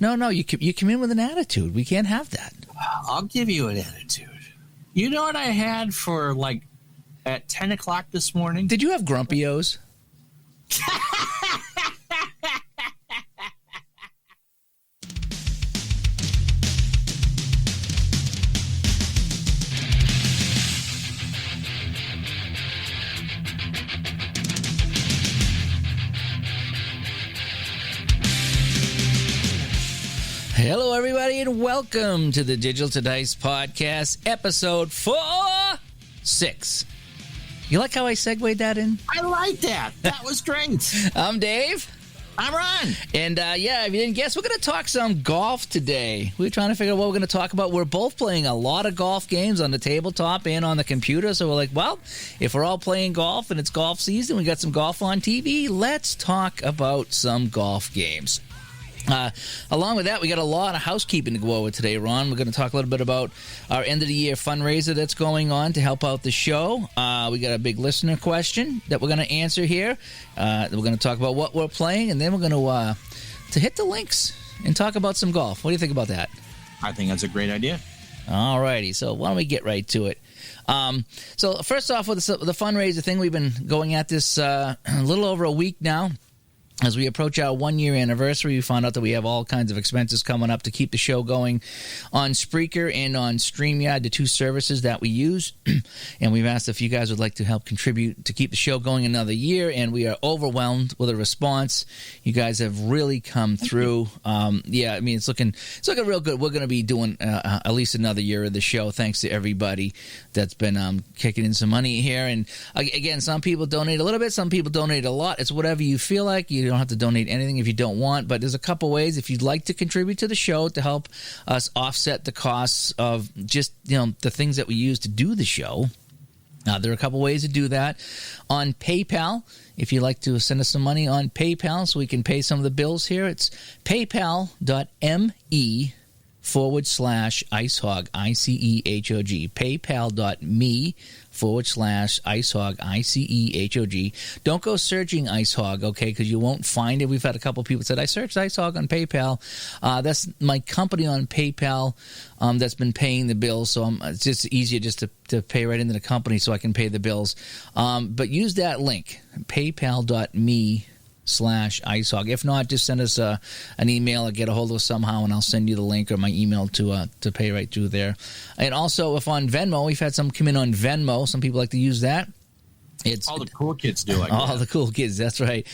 No. You come in with an attitude. We can't have that. I'll give you an attitude. You know what I had for at 10 o'clock this morning? Did you have Grumpy-O's? Hello, everybody, and welcome to the Digital to Dice podcast, episode 46. You like how I segued that in? I like that. That was great. I'm Dave. I'm Ron. And, if you didn't guess, we're going to talk some golf today. We're trying to figure out what we're going to talk about. We're both playing a lot of golf games on the tabletop and on the computer. So we're like, well, if we're all playing golf and it's golf season, we got some golf on TV, let's talk about some golf games. Along with that, we got a lot of housekeeping to go over today, Ron. We're going to talk a little bit about our end-of-the-year fundraiser that's going on to help out the show. We got a big listener question that we're going to answer here. We're going to talk about what we're playing, and then we're going to hit the links and talk about some golf. What do you think about that? I think that's a great idea. All righty. So why don't we get right to it? So first off, with the fundraiser thing, we've been going at this a little over a week now. As we approach our one-year anniversary, we found out that we have all kinds of expenses coming up to keep the show going on Spreaker and on StreamYard, the two services that we use. And we've asked if you guys would like to help contribute to keep the show going another year, and we are overwhelmed with a response. You guys have really come through. It's looking real good. We're going to be doing at least another year of the show, thanks to everybody that's been kicking in some money here. And again, some people donate a little bit, some people donate a lot. It's whatever you feel like. You don't have to donate anything if you don't want, but there's a couple ways if you'd like to contribute to the show to help us offset the costs of just the things that we use to do the show. There are a couple ways to do that. On PayPal, if you'd like to send us some money on PayPal so we can pay some of the bills here, it's paypal.me/IceHog, ICEHOG, paypal.me/IceHog, ICEHOG. Don't go searching IceHog, okay, because you won't find it. We've had a couple people said, I searched IceHog on PayPal. That's my company on PayPal that's been paying the bills, so it's just easier just to pay right into the company so I can pay the bills. But use that link, paypal.me/IceHog. If not, just send us an email or get a hold of us somehow, and I'll send you the link or my email to pay right through there. And also, if on Venmo, we've had some come in on Venmo. Some people like to use that. It's all the cool kids do. All the cool kids. That's right.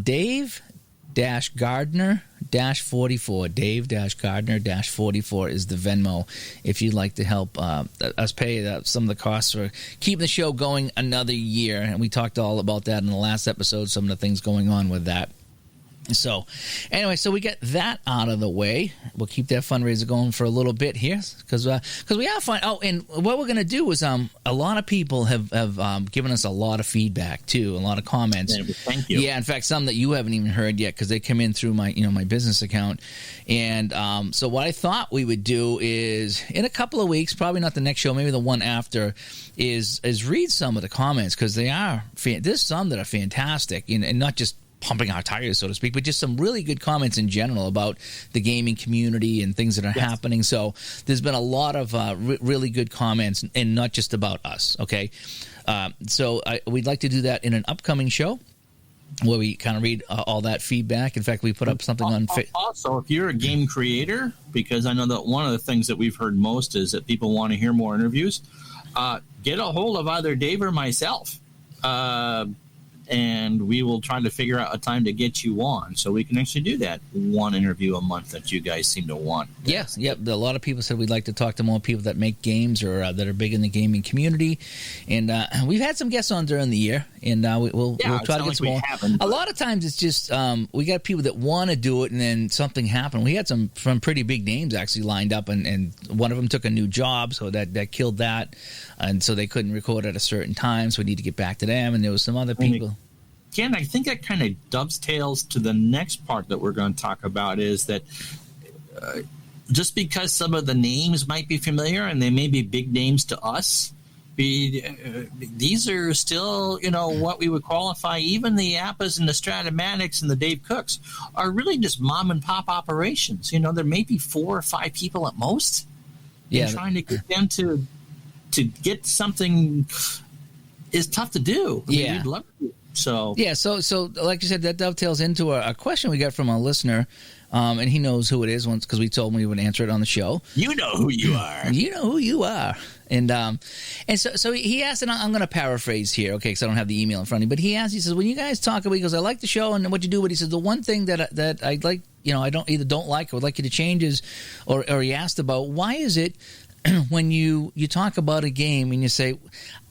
Dave-Gardner-44. Dave-Gardner-44 is the Venmo if you'd like to help us pay some of the costs for keeping the show going another year. And we talked all about that in the last episode, some of the things going on with that. So, anyway, so we get that out of the way. We'll keep that fundraiser going for a little bit here because we have fun. Oh, and what we're going to do is a lot of people have given us a lot of feedback too, a lot of comments. Thank you. Yeah, in fact, some that you haven't even heard yet because they come in through my my business account. And so what I thought we would do is in a couple of weeks, probably not the next show, maybe the one after, is read some of the comments because there's some that are fantastic and not just pumping our tires, so to speak, but just some really good comments in general about the gaming community and things that are happening. So there's been a lot of really good comments, and not just about us, okay? So we'd like to do that in an upcoming show where we kind of read all that feedback. In fact, we put up something on... Also, if you're a game creator, because I know that one of the things that we've heard most is that people want to hear more interviews, get a hold of either Dave or myself. And we will try to figure out a time to get you on so we can actually do that one interview a month that you guys seem to want. Yes, yep. A lot of people said we'd like to talk to more people that make games or that are big in the gaming community. And we've had some guests on during the year, and we'll try to get some more. A lot of times it's just we got people that want to do it, and then something happened. We had some pretty big names actually lined up, and one of them took a new job, so that killed that. And so they couldn't record at a certain time, so we need to get back to them. And there was some other people. Again, I think that kind of dovetails to the next part that we're going to talk about is that just because some of the names might be familiar and they may be big names to us, these are still, what we would qualify. Even the Appas and the Stratomatics and the Dave Cooks are really just mom and pop operations. There may be 4 or 5 people at most. Yeah, and trying to get them to get something is tough to do. We'd love to. So like you said, that dovetails into a question we got from a listener. And he knows who it is because we told him we would answer it on the show. You know who you are. You know who you are. And so he asked, and I'm going to paraphrase here, okay, because I don't have the email in front of me. But he asked, he says, when you guys talk about, he goes, I like the show and what you do, but he says the one thing that I like, I don't like or would like you to change is, or he asked about, why is it when you talk about a game and you say,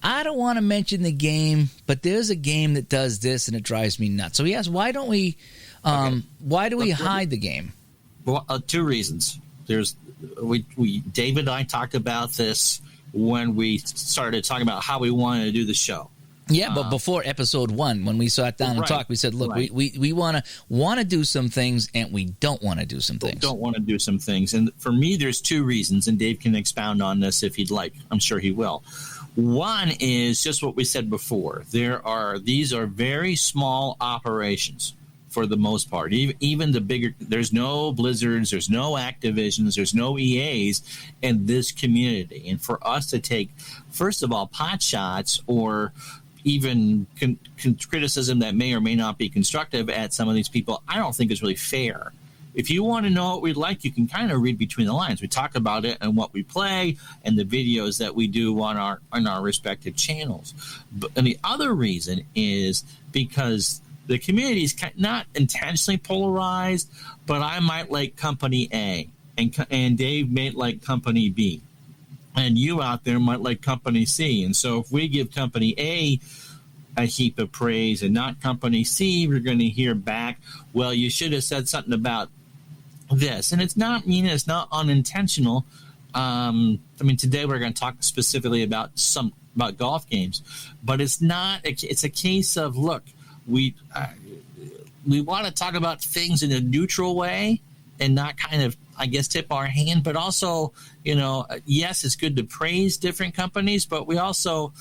I don't want to mention the game, but there's a game that does this and it drives me nuts. So he asked, why don't we? Why do we hide the game? Well, 2 reasons. David and I talked about this when we started talking about how we wanted to do the show. Yeah, but before episode 1, when we sat down and talked, we said, look, we want to do some things and we don't want to do some things. Don't want to do some things. And for me, there's 2 reasons, and Dave can expound on this if he'd like. I'm sure he will. One is just what we said before. These are very small operations. For the most part, even the bigger, there's no Blizzards, there's no Activisions, there's no EAs in this community. And for us to take, first of all, pot shots or even criticism that may or may not be constructive at some of these people, I don't think is really fair. If you want to know what we like, you can kind of read between the lines. We talk about it and what we play and the videos that we do on our respective channels. And the other reason is because the community is not intentionally polarized, but I might like company A, and Dave might like company B, and you out there might like company C. And so if we give company a heap of praise and not company C, we're going to hear back, well, you should have said something about this. And it's not unintentional. Today we're going to talk specifically about golf games, but it's not. It's a case of, look, we want to talk about things in a neutral way and not kind of, I guess, tip our hand, but also, yes, it's good to praise different companies, but we also,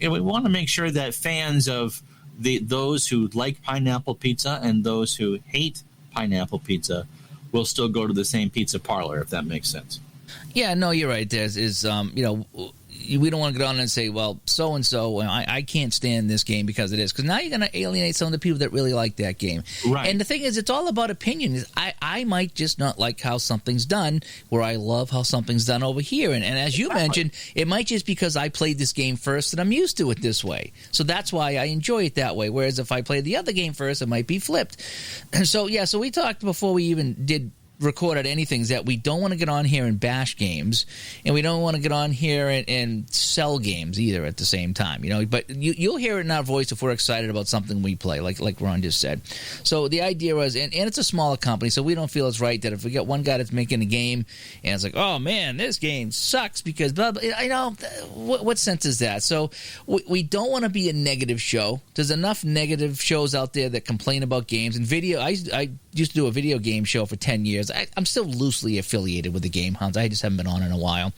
we want to make sure that fans of those who like pineapple pizza and those who hate pineapple pizza will still go to the same pizza parlor, if that makes sense. Yeah, no, you're right. We don't want to go on and say, well, so-and-so, I can't stand this game because it is. Because now you're going to alienate some of the people that really like that game. Right. And the thing is, it's all about opinion. I might just not like how something's done, where I love how something's done over here. And as you mentioned, it might just because I played this game first and I'm used to it this way. So that's why I enjoy it that way. Whereas if I played the other game first, it might be flipped. So we talked before we even did recorded anything is that we don't want to get on here and bash games, and we don't want to get on here and sell games either at the same time, but you'll hear it in our voice if we're excited about something we play, like Ron just said. So the idea was, and it's a smaller company, so we don't feel it's right that if we get one guy that's making a game and it's like, oh man, this game sucks because blah, blah, what sense is that? So we don't want to be a negative show. There's enough negative shows out there that complain about games and video. I used to do a video game show for 10 years. I'm still loosely affiliated with the Game Hounds. I just haven't been on in a while.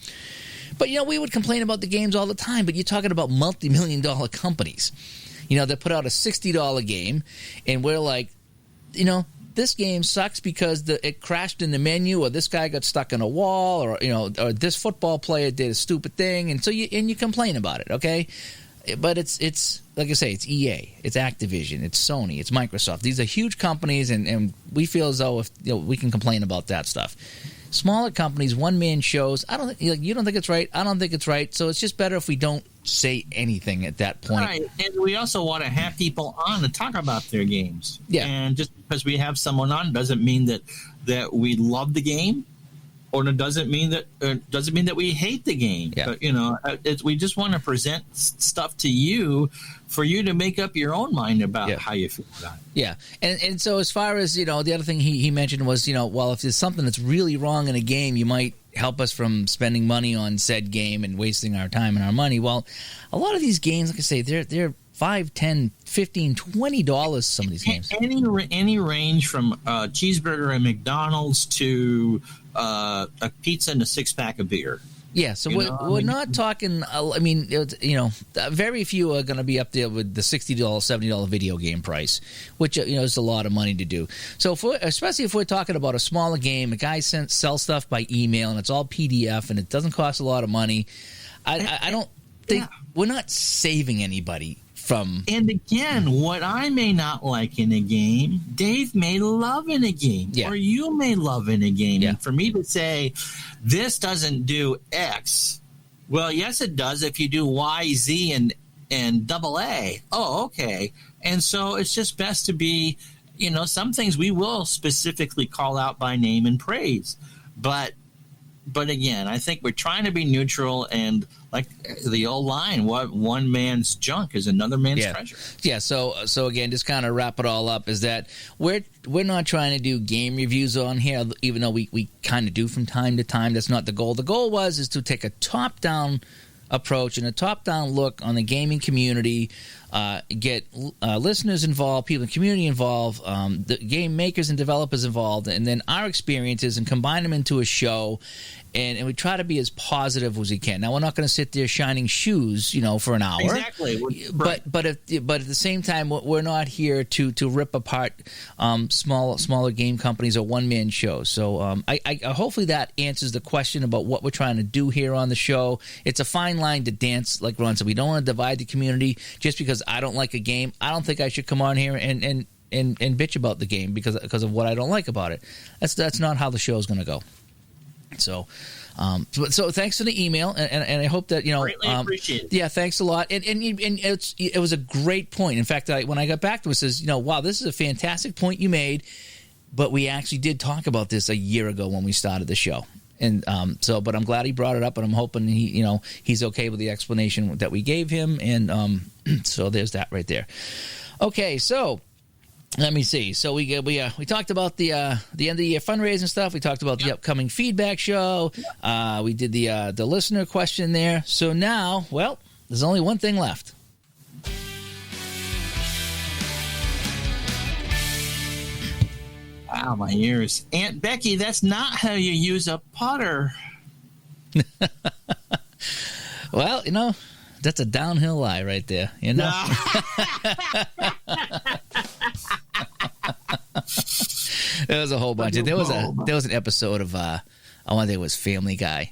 But, we would complain about the games all the time. But you're talking about multi-million-dollar companies, that put out a $60 game. And we're like, this game sucks because it crashed in the menu, or this guy got stuck in a wall, or, or this football player did a stupid thing. And so you complain about it, okay? But it's like I say, it's EA, it's Activision, it's Sony, it's Microsoft. These are huge companies, and we feel as though if we can complain about that stuff. Smaller companies, one-man shows. You don't think it's right. I don't think it's right. So it's just better if we don't say anything at that point. Right, and we also want to have people on to talk about their games. Yeah, and just because we have someone on doesn't mean that we love the game. Or it doesn't mean that we hate the game. Yeah. But, we just want to present stuff to you for you to make up your own mind about how you feel about it. Yeah, and so as far as the other thing he mentioned was well, if there's something that's really wrong in a game, you might help us from spending money on said game and wasting our time and our money. Well, a lot of these games, like I say, they're $5, $10, $15, $20. Some of these games. Any range from cheeseburger at McDonald's to a pizza and a 6-pack of beer. Yeah, so we're not talking. I mean, very few are going to be up there with the $60, $70 video game price, which is a lot of money to do. So, especially if we're talking about a smaller game, a guy sells stuff by email and it's all PDF and it doesn't cost a lot of money. I don't think we're not saving anybody from. And again, what I may not like in a game, Dave may love in a game, or you may love in a game. Yeah. And for me to say, this doesn't do X, well, yes, it does if you do Y, Z, and double A. Oh, okay. And so it's just best to be, some things we will specifically call out by name and praise. But again, I think we're trying to be neutral, and like the old line, what one man's junk is another man's treasure. Yeah. So again, just kind of wrap it all up is that we're not trying to do game reviews on here, even though we kind of do from time to time. That's not the goal. The goal is to take a top-down approach and a top-down look on the gaming community, get listeners involved, people in the community involved, the game makers and developers involved, and then our experiences, and combine them into a show. And we try to be as positive as we can. Now, we're not going to sit there shining shoes, for an hour. Exactly. But at the same time, we're not here to rip apart smaller game companies or one-man shows. So I hopefully that answers the question about what we're trying to do here on the show. It's a fine line to dance, like Ron said. We don't want to divide the community just because I don't like a game. I don't think I should come on here and bitch about the game because of what I don't like about it. That's not how the show is going to go. So thanks for the email, and I hope that greatly appreciate it. Yeah, thanks a lot. And it was a great point. In fact, when I got back to it, says wow, this is a fantastic point you made, but we actually did talk about this a year ago when we started the show. And but I'm glad he brought it up, and I'm hoping he's okay with the explanation that we gave him. And so there's that right there. Okay, so. Let me see. So we talked about the end of the year fundraising stuff. We talked about the upcoming feedback show. We did the listener question there. So now, well, there's only one thing left. Wow, my ears. Aunt Becky, that's not how you use a putter. Well, that's a downhill lie right there. There was a whole bunch. There was an episode of I want to think it was Family Guy,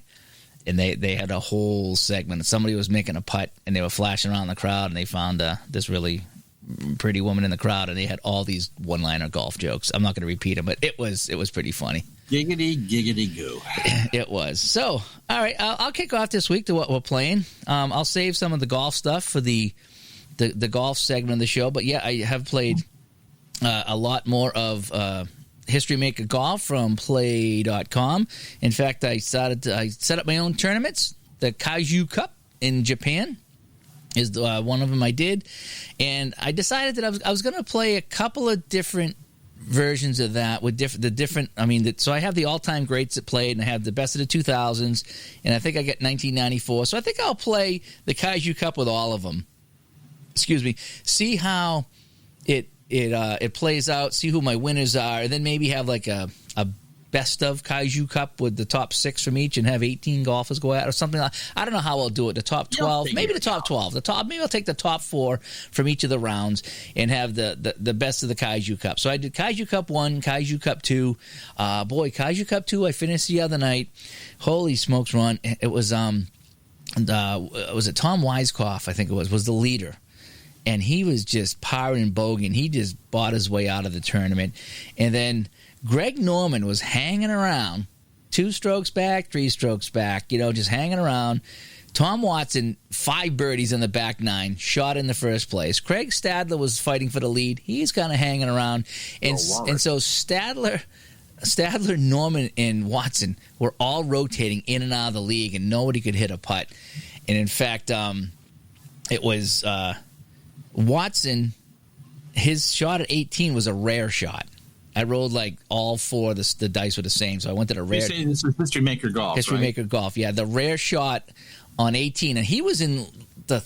and they had a whole segment. Somebody was making a putt, and they were flashing around the crowd, and they found this really pretty woman in the crowd, and they had all these one-liner golf jokes. I'm not going to repeat them, but it was pretty funny. Giggity, giggity, goo. It was. So, all right, I'll kick off this week to what we're playing. I'll save some of the golf stuff for the golf segment of the show, but yeah, I have played a lot more of History Maker Golf from Play.com. In fact, I set up my own tournaments. The Kaiju Cup in Japan is one of them I did, and I decided that I was going to play a couple of different versions of that with different. So I have the all-time greats that played, and I have the best of the 2000s, and I think I get 1994. So I think I'll play the Kaiju Cup with all of them. Excuse me. See how it plays out. See who my winners are, and then maybe have like a best of Kaiju Cup with the top 6 from each, and have 18 golfers go out or something like. I don't know how I'll do it. The top 12, maybe the top 12. Maybe I'll take the top 4 from each of the rounds and have the best of the Kaiju Cup. So I did Kaiju Cup 1, Kaiju Cup 2. Kaiju Cup 2 I finished the other night. Holy smokes, Ron! It was was it Tom Weiskopf? I think it was the leader. And he was just parring and bogeying. He just bought his way out of the tournament. And then Greg Norman was hanging around, 2 strokes back, 3 strokes back, just hanging around. Tom Watson, 5 birdies in the back 9, shot in the first place. Craig Stadler was fighting for the lead. He's kind of hanging around. And so Stadler, Norman, and Watson were all rotating in and out of the league, and nobody could hit a putt. And in fact, it was Watson, his shot at 18 was a rare shot. I rolled like all 4 the dice were the same, so I went to the rare. You're saying this was History Maker Golf, History Maker Golf, yeah. The rare shot on 18, and he was in the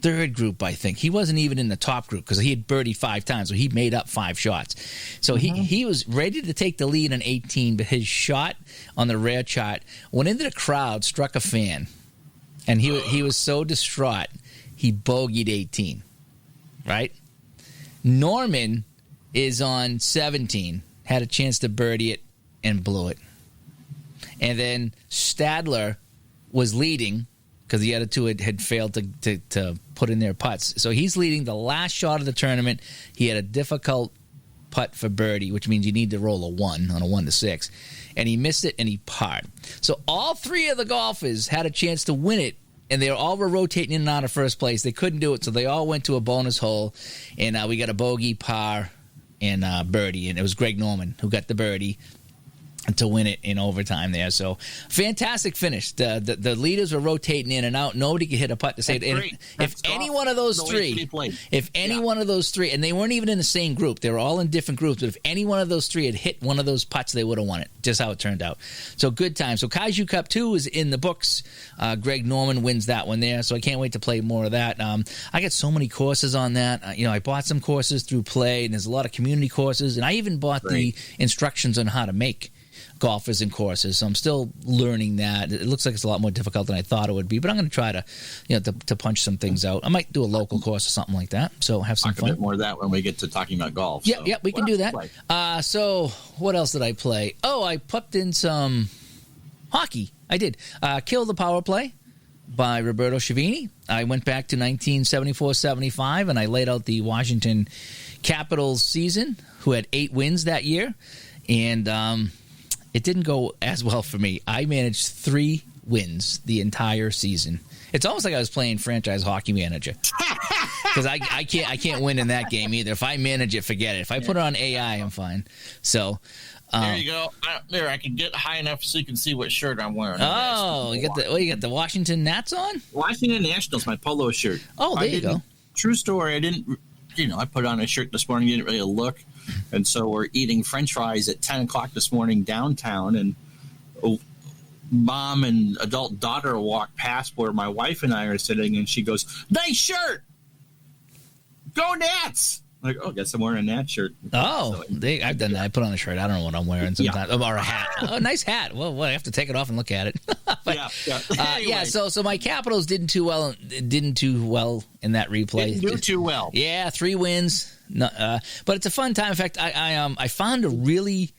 third group, I think. He wasn't even in the top group because he had birdied 5 times, so he made up 5 shots. So he was ready to take the lead on 18, but his shot on the rare chart went into the crowd, struck a fan, and he was so distraught, he bogeyed 18, right? Norman is on 17, had a chance to birdie it, and blew it. And then Stadler was leading because the other two had failed to put in their putts. So he's leading the last shot of the tournament. He had a difficult putt for birdie, which means you need to roll a 1 on a 1 to 6. And he missed it, and he parred. So all 3 of the golfers had a chance to win it, and they all were rotating in and out of first place. They couldn't do it, so they all went to a bonus hole, and we got a bogey, par, and birdie. And it was Greg Norman who got the birdie to win it in overtime there. So fantastic finish. The leaders were rotating in and out. Nobody could hit a putt to save it. If any one of those three, one of those 3, and they weren't even in the same group, they were all in different groups, but if any one of those 3 had hit one of those putts, they would have won it. Just how it turned out. So good time. So Kaiju Cup 2 is in the books. Greg Norman wins that one there, so I can't wait to play more of that. I got so many courses on that. I bought some courses through Play, and there's a lot of community courses, and I even bought the instructions on how to make golfers and courses, so I'm still learning that. It looks like it's a lot more difficult than I thought it would be, but I'm going to try to punch some things out. I might do a local course or something like that, so have some fun. A bit more of that when we get to talking about golf. Yeah, we can do that. So what else did I play? Oh, I popped in some hockey. I did. Kill the Power Play by Roberto Schiavini. I went back to 1974-75, and I laid out the Washington Capitals season, who had 8 wins that year, and it didn't go as well for me. I managed 3 wins the entire season. It's almost like I was playing franchise hockey manager because I can't win in that game either. If I manage it, forget it. If I put it on AI, I'm fine. So there you go. There, I can get high enough so you can see what shirt I'm wearing. Oh, you got the Washington Nats on? Washington Nationals, my polo shirt. Oh, there you go. True story. I didn't. I put on a shirt this morning. Didn't really look. And so we're eating French fries at 10 o'clock this morning downtown, and mom and adult daughter walk past where my wife and I are sitting, and she goes, "Nice shirt! Go Nats!" I'm like, oh, I guess I'm wearing a Nats shirt. Oh, I've done that. I put on a shirt. I don't know what I'm wearing sometimes. Or a hat. Oh, nice hat. Well, I have to take it off and look at it. But, anyway. So my Capitals didn't too well in that replay. Didn't do too well. Yeah, 3 wins. No, but it's a fun time. In fact, I found a really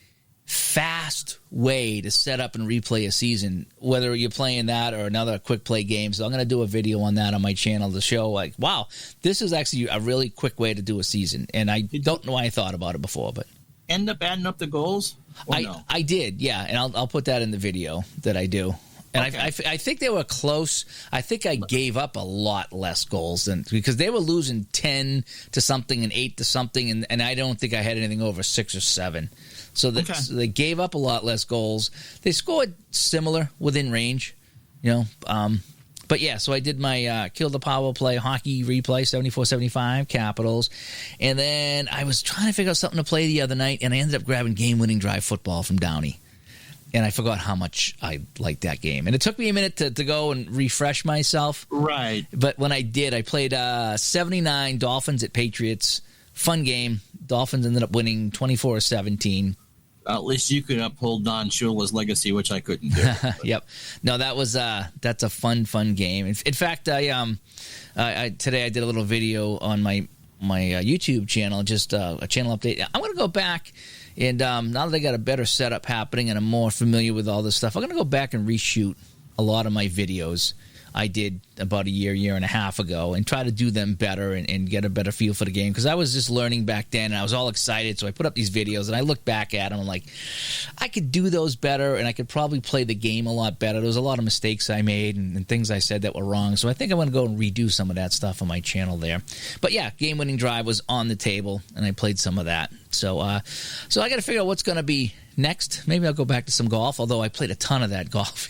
fast way to set up and replay a season, whether you're playing that or another quick play game. So I'm going to do a video on that on my channel to show, like, wow, this is actually a really quick way to do a season. And I don't know why I thought about it before, but end up adding up the goals. I did, yeah, and I'll put that in the video that I do. And okay. I think they were close. I think I gave up a lot less goals because they were losing 10 to something and 8 to something, and I don't think I had anything over 6 or 7. So they gave up a lot less goals. They scored similar within range, But yeah, so I did my Kill the Power Play hockey replay, 74-75 Capitals. And then I was trying to figure out something to play the other night, and I ended up grabbing game-winning drive football from Downey. And I forgot how much I liked that game. And it took me a minute to go and refresh myself. Right. But when I did, I played 79 Dolphins at Patriots. Fun game. Dolphins ended up winning 24-17. At least you could uphold Don Shula's legacy, which I couldn't do. Yep. No, that's a fun game. In fact, today I did a little video on my YouTube channel, just a channel update. I'm going to go back. And now that I got a better setup happening and I'm more familiar with all this stuff, I'm going to go back and reshoot a lot of my videos I did about a year and a half ago and try to do them better and get a better feel for the game. Because I was just learning back then and I was all excited. So I put up these videos and I look back at them and I'm like, I could do those better and I could probably play the game a lot better. There was a lot of mistakes I made and things I said that were wrong. So I think I'm going to go and redo some of that stuff on my channel there. But yeah, game-winning drive was on the table and I played some of that. So I got to figure out what's going to be next. Maybe I'll go back to some golf, although I played a ton of that golf.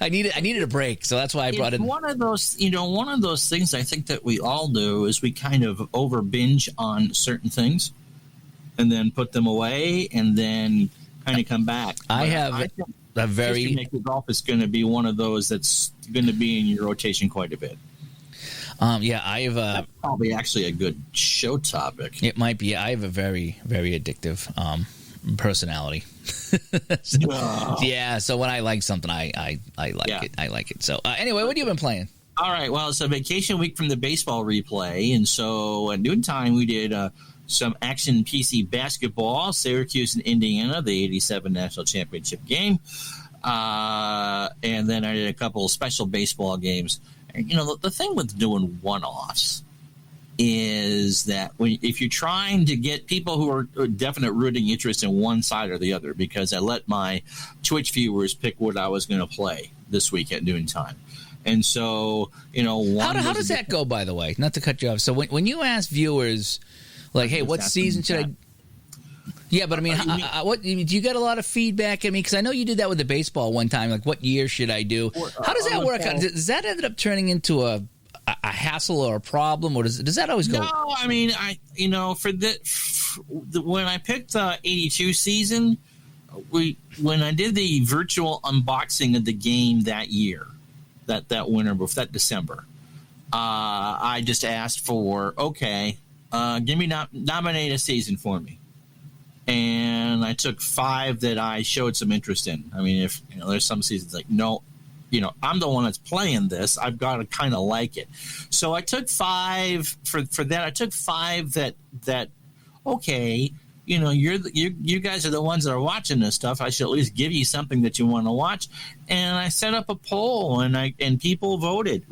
I needed a break, so that's why I brought it. One of those things I think that we all do is we kind of over binge on certain things and then put them away and then kind of come back. I think a very golf is going to be one of those that's going to be in your rotation quite a bit. Yeah, I have That's probably actually a good show topic. It might be. I have a very, very addictive personality. Yeah, so when I like something, I like it. I like it. So anyway, what have you been playing? All right. Well, it's a vacation week from the baseball replay, and so at noontime we did some action PC basketball, Syracuse and Indiana, the '87 national championship game, and then I did a couple of special baseball games. And, the thing with doing one-offs is that if you're trying to get people who are definite rooting interest in one side or the other, because I let my Twitch viewers pick what I was going to play this week at noontime. And so, how does that go, by the way? Not to cut you off. So when you ask viewers, like, hey, what season should I... Yeah, but I mean, what do you get a lot of feedback? I mean, because I know you did that with the baseball one time. Like, what year should I do? How does that work? Does that end up turning into a hassle or a problem, or does that always go? No, I mean, when I picked the '82 season, when I did the virtual unboxing of the game that year, that winter, that December, I just asked for give me nominate a season for me. And I took 5 that I showed some interest in. I mean, if there's some seasons like, no, I'm the one that's playing this. I've got to kind of like it. So I took 5 for that. I took 5 that okay, you guys are the ones that are watching this stuff. I should at least give you something that you want to watch. And I set up a poll, and people voted.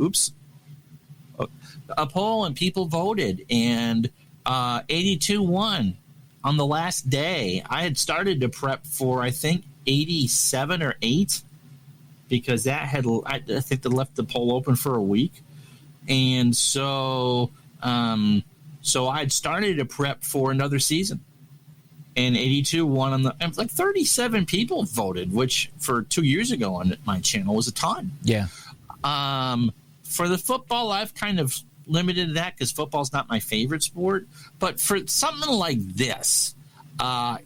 A poll, and people voted, and 82 won. On the last day, I had started to prep for, I think, 87 or 8, because I think they left the poll open for a week. And so I had started to prep for another season. And 82 won like 37 people voted, which for 2 years ago on my channel was a ton. Yeah. For the football, I've kind of limited that because football's not my favorite sport. But for something like this, I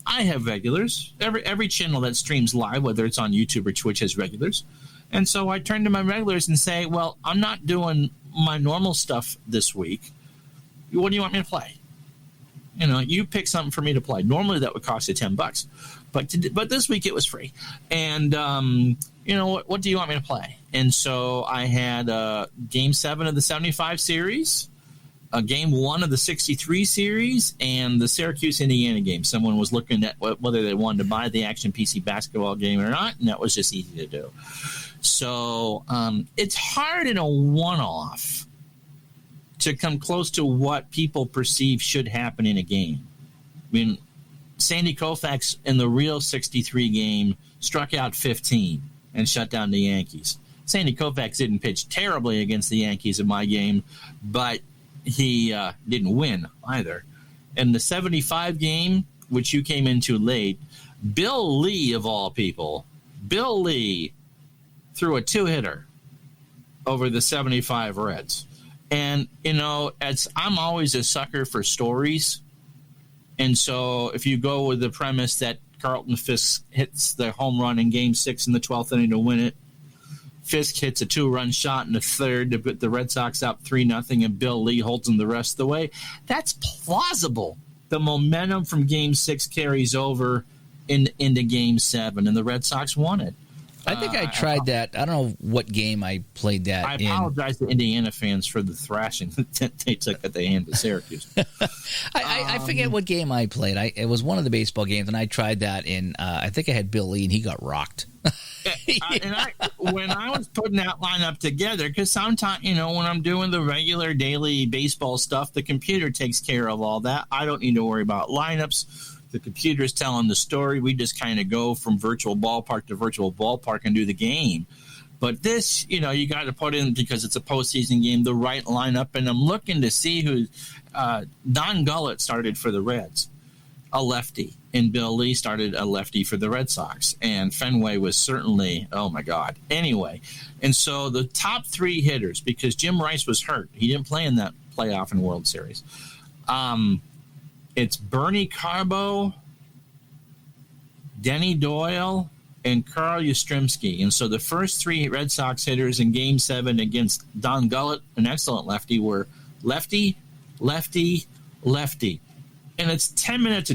have regulars. Every channel that streams live, whether it's on YouTube or Twitch, has regulars. And so I turn to my regulars and say, well, I'm not doing my normal stuff this week. What do you want me to play? You pick something for me to play. Normally that would cost you $10, but this week it was free. And what do you want me to play? And so I had Game 7 of the 75 series, Game 1 of the 63 series, and the Syracuse Indiana game. Someone was looking at whether they wanted to buy the action PC basketball game or not, and that was just easy to do. So it's hard in a one-off to come close to what people perceive should happen in a game. I mean, Sandy Koufax in the real 63 game struck out 15 and shut down the Yankees. Sandy Koufax didn't pitch terribly against the Yankees in my game, but he didn't win either. In the 75 game, which you came into late, Bill Lee, of all people, Bill Lee threw a 2-hitter over the 75 Reds. And, I'm always a sucker for stories. And so if you go with the premise that Carlton Fisk hits the home run in Game 6 in the 12th inning to win it, Fisk hits a 2-run shot in the third to put the Red Sox up 3-0, and Bill Lee holds them the rest of the way, that's plausible. The momentum from Game 6 carries over into Game 7, and the Red Sox won it. I think I tried that. I don't know what game I played that I apologize to Indiana fans for the thrashing that they took at the hand of Syracuse. I forget what game I played. It was one of the baseball games, and I tried that in, I think I had Bill Lee, and he got rocked. When I was putting that lineup together, because sometimes, when I'm doing the regular daily baseball stuff, the computer takes care of all that. I don't need to worry about lineups. The computer's telling the story. We just kind of go from virtual ballpark to virtual ballpark and do the game. But this, you got to put in, because it's a postseason game, the right lineup. And I'm looking to see who Don Gullett started for the Reds, a lefty. And Bill Lee started a lefty for the Red Sox. And Fenway was certainly, oh, my God. Anyway, and so the top 3 hitters, because Jim Rice was hurt. He didn't play in that playoff and World Series. It's Bernie Carbo, Denny Doyle, and Carl Yastrzemski. And so the first three Red Sox hitters in Game 7 against Don Gullett, an excellent lefty, were lefty, lefty, lefty. And it's 10 minutes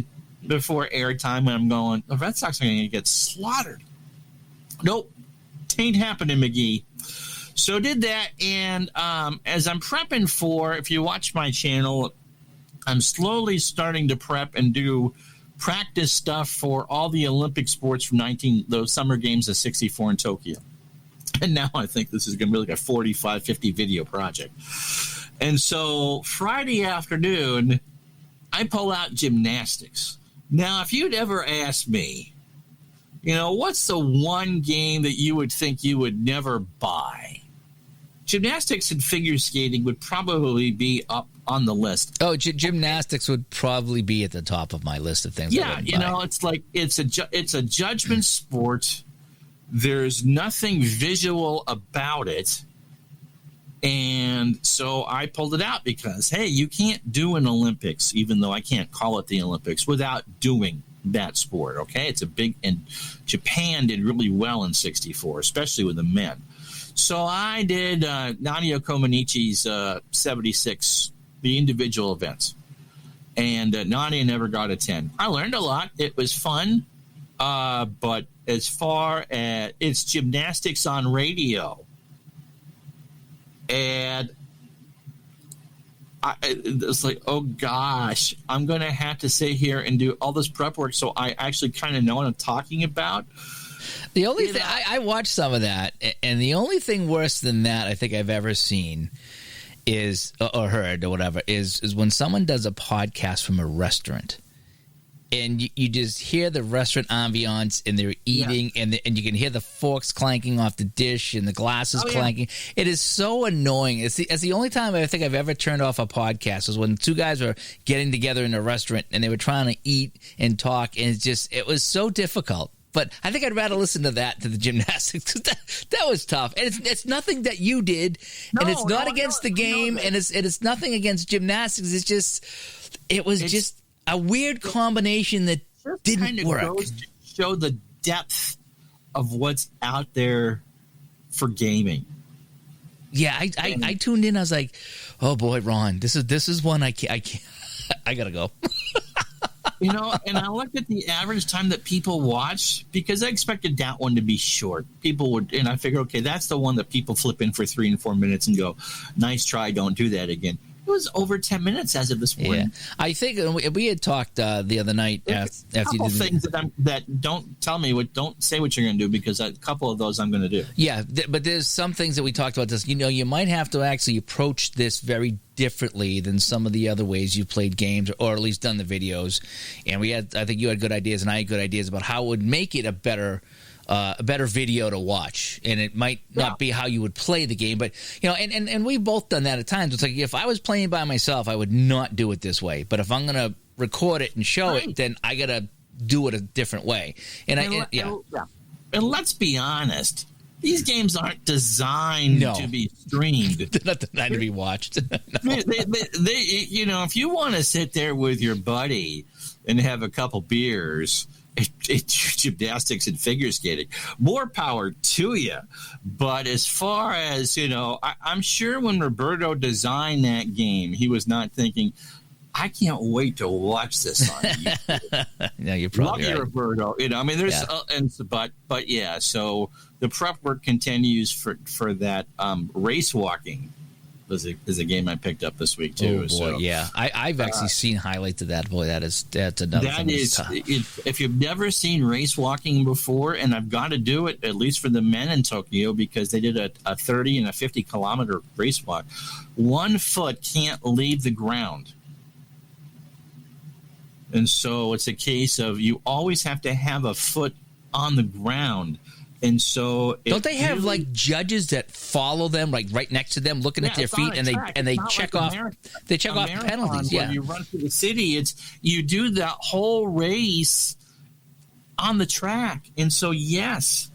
before airtime when I'm going, the Red Sox are going to get slaughtered. Nope. Tain't happening, McGee. So did that, and as I'm prepping for, if you watch my channel, I'm slowly starting to prep and do practice stuff for all the Olympic sports from those summer games of 64 in Tokyo. And now I think this is going to be like a 45, 50 video project. And so Friday afternoon, I pull out gymnastics. Now, if you'd ever asked me, what's the one game that you would think you would never buy? Gymnastics and figure skating would probably be up on the list. Oh, gymnastics would probably be at the top of my list of things. Yeah, it's like it's a judgment sport. There's nothing visual about it. And so I pulled it out because, hey, you can't do an Olympics, even though I can't call it the Olympics, without doing that sport, okay? It's a big, and Japan did really well in 64, especially with the men. So I did Nadia Comaneci's 76, the individual events. And Nadia never got a 10. I learned a lot. It was fun. But as far as it's gymnastics on radio, and it's like, oh gosh, I'm going to have to sit here and do all this prep work so I actually kind of know what I'm talking about. The only thing, I watched some of that, and the only thing worse than that I think I've ever seen is, or heard or whatever, is when someone does a podcast from a restaurant. And you just hear the restaurant ambiance, and they're eating, and you can hear the forks clanking off the dish and the glasses clanking. It is so annoying. It's the only time I think I've ever turned off a podcast was when two guys were getting together in a restaurant, and they were trying to eat and talk, and it was so difficult. But I think I'd rather listen to the gymnastics. That was tough. And it's nothing that you did, and it's not against the game, and it's nothing against gymnastics. It was just a weird combination that didn't work. Goes to show the depth of what's out there for gaming. Yeah, I tuned in. I was like, oh boy, Ron, this is one I can't. I gotta go. And I looked at the average time that people watch because I expected that one to be short. People would, and I figured, okay, that's the one that people flip in for 3 and 4 minutes and go, nice try, don't do that again. It was over 10 minutes as of this morning. Yeah. I think we had talked the other night after you did things that don't tell me don't say what you're going to do, because a couple of those I'm going to do. Yeah, but there's some things that we talked about this. You might have to actually approach this very differently than some of the other ways you've played games, or at least done the videos. And I think you had good ideas, and I had good ideas about how it would make it a better video to watch, and it might not be how you would play the game, but and we've both done that at times. It's like, if I was playing by myself, I would not do it this way, but if I'm going to record it and show it, then I got to do it a different way. And let's be honest, these games aren't designed to be streamed. They're not designed to be watched. they, if you want to sit there with your buddy and have a couple beers, it's gymnastics and figure skating, more power to you. But as far as, I'm sure when Roberto designed that game, he was not thinking, I can't wait to watch this on YouTube. No, you're probably Love you, right. Roberto. There's but yeah, so the prep work continues for that Racewalking. Is a game I picked up this week too. Oh boy, so, yeah, I've actually seen highlights of that. Boy, that's another thing. That is, if you've never seen Racewalking before, and I've got to do it at least for the men in Tokyo, because they did a 30 and a 50 kilometer race walk. 1 foot can't leave the ground, and so it's a case of you always have to have a foot on the ground. And so, don't they have like judges that follow them, like right next to them, looking at their feet, and they check off penalties? When you run through the city, you do that whole race on the track, and so yes,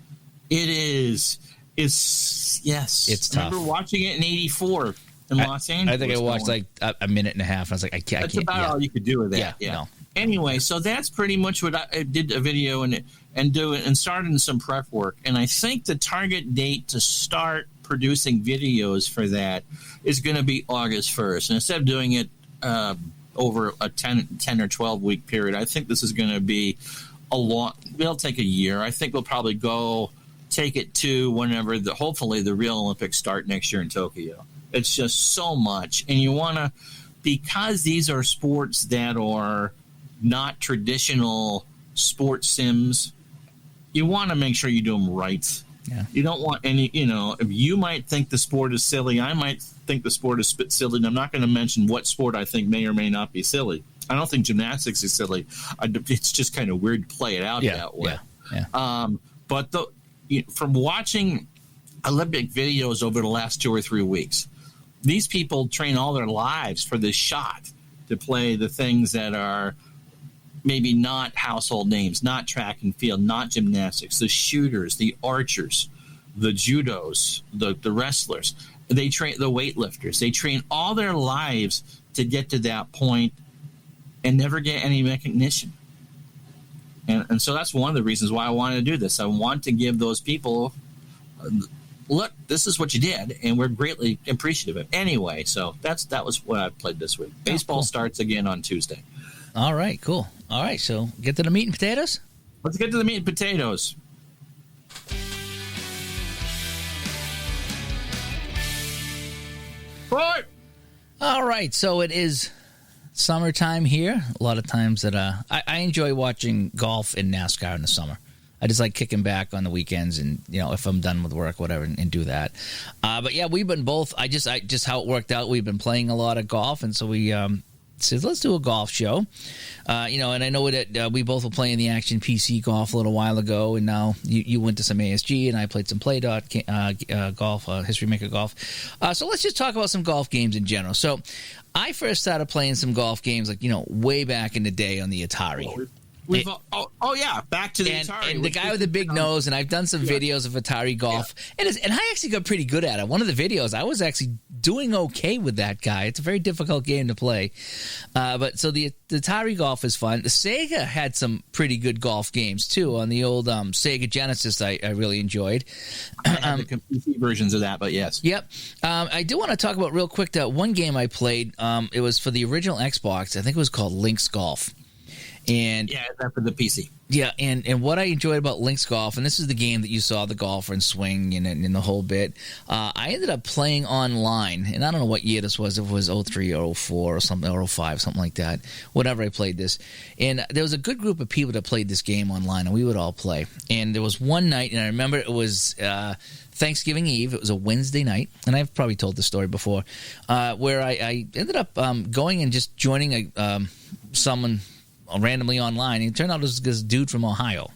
it is. It's tough. I remember watching it in '84 in Los Angeles. I think I watched like a minute and a half. And I was like, I can't. That's about all you could do with that. Yeah. No. Anyway, so that's pretty much what I did a video, and and starting some prep work. And I think the target date to start producing videos for that is going to be August 1st. And instead of doing it over a 10 or 12 week period, I think this is going to be it'll take a year. I think we'll probably take it to whenever hopefully the real Olympics start next year in Tokyo. It's just so much. And you want to, because these are sports that are not traditional sports sims, you want to make sure you do them right. Yeah. You don't want any, if you might think the sport is silly, I might think the sport is silly, and I'm not going to mention what sport I think may or may not be silly. I don't think gymnastics is silly. It's just kind of weird to play it out that way. Yeah. But from watching Olympic videos over the last 2 or 3 weeks, these people train all their lives for this shot to play the things that are maybe not household names, not track and field, not gymnastics, the shooters, the archers, the judos, the wrestlers. They train the weightlifters. They train all their lives to get to that point and never get any recognition. And so that's one of the reasons why I wanted to do this. I want to give those people, look, this is what you did, and we're greatly appreciative of it. Anyway, so that was what I played this week. Baseball starts again on Tuesday. All right, cool. All right, so get to the meat and potatoes? Let's get to the meat and potatoes. Right. All right, so it is summertime here. A lot of times that I enjoy watching golf and NASCAR in the summer. I just like kicking back on the weekends and, if I'm done with work, whatever, and do that. But yeah, we've been both. I just how it worked out. We've been playing a lot of golf, and so we said, let's do a golf show. And I know that we both were playing the Action PC golf a little while ago, and now you went to some ASG, and I played some Pga golf, History Maker golf. So let's just talk about some golf games in general. So I first started playing some golf games, way back in the day on the Atari. Back to the Atari. And the guy with the big nose, and I've done some videos of Atari golf, and I actually got pretty good at it. One of the videos, I was actually doing okay with that guy. It's a very difficult game to play. But so the Atari golf is fun. The Sega had some pretty good golf games, too, on the old Sega Genesis I really enjoyed. I have the PC versions of that, but yes. Yep. I do want to talk about real quick that one game I played. It was for the original Xbox. I think it was called Lynx Golf. And that's for the PC. Yeah, and what I enjoyed about Lynx Golf, and this is the game that you saw the golfer and swing and the whole bit, I ended up playing online, and I don't know what year this was, if it was 03 or 04 or something, or 05, something like that, whenever I played this. And there was a good group of people that played this game online, and we would all play. And there was one night, and I remember it was Thanksgiving Eve. It was a Wednesday night, and I've probably told this story before, where I ended up going and just joining someone randomly online. It turned out it was this dude from Ohio,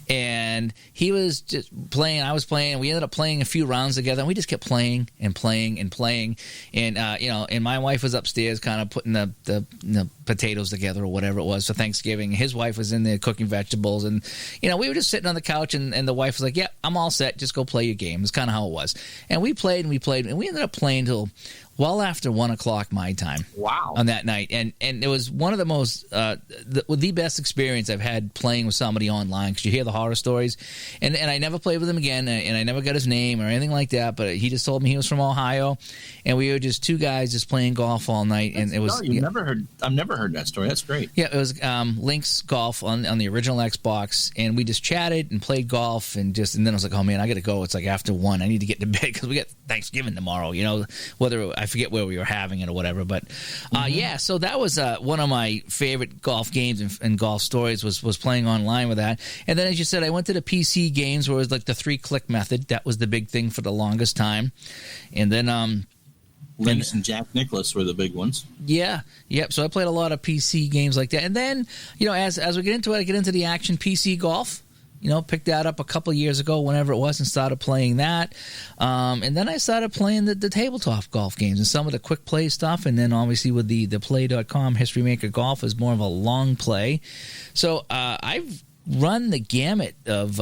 and he was just playing. I was playing, and we ended up playing a few rounds together, and we just kept playing and playing and playing. And and my wife was upstairs, kind of putting the potatoes together or whatever it was for Thanksgiving. His wife was in there cooking vegetables, and we were just sitting on the couch, and the wife was like, "Yeah, I'm all set. Just go play your game." It's kind of how it was. And we played, and we ended up playing till well after 1 o'clock my time. Wow! On that night, and it was one of the most the best experience I've had playing with somebody online, because you hear the horror stories, and I never played with him again, and I never got his name or anything like that. But he just told me he was from Ohio, and we were just two guys just playing golf all night, and it was. I've never heard that story. That's great. Yeah, it was Lynx Golf on the original Xbox, and we just chatted and played golf, and then I was like, oh man, I got to go. It's like after 1, I need to get to bed because we got Thanksgiving tomorrow. Whether I forget where we were having it or whatever, but so that was one of my favorite golf games and golf stories was playing online with that. And then, as you said, I went to the PC games where it was like the 3-click method. That was the big thing for the longest time. And then Lynx and Jack Nicklaus were the big ones. Yeah, yep. So I played a lot of PC games like that. And then, as we get into it, I get into the Action PC golf. Picked that up a couple of years ago, whenever it was, and started playing that. And then I started playing the tabletop golf games and some of the quick play stuff. And then obviously with the Play.com History Maker Golf is more of a long play. So I've run the gamut of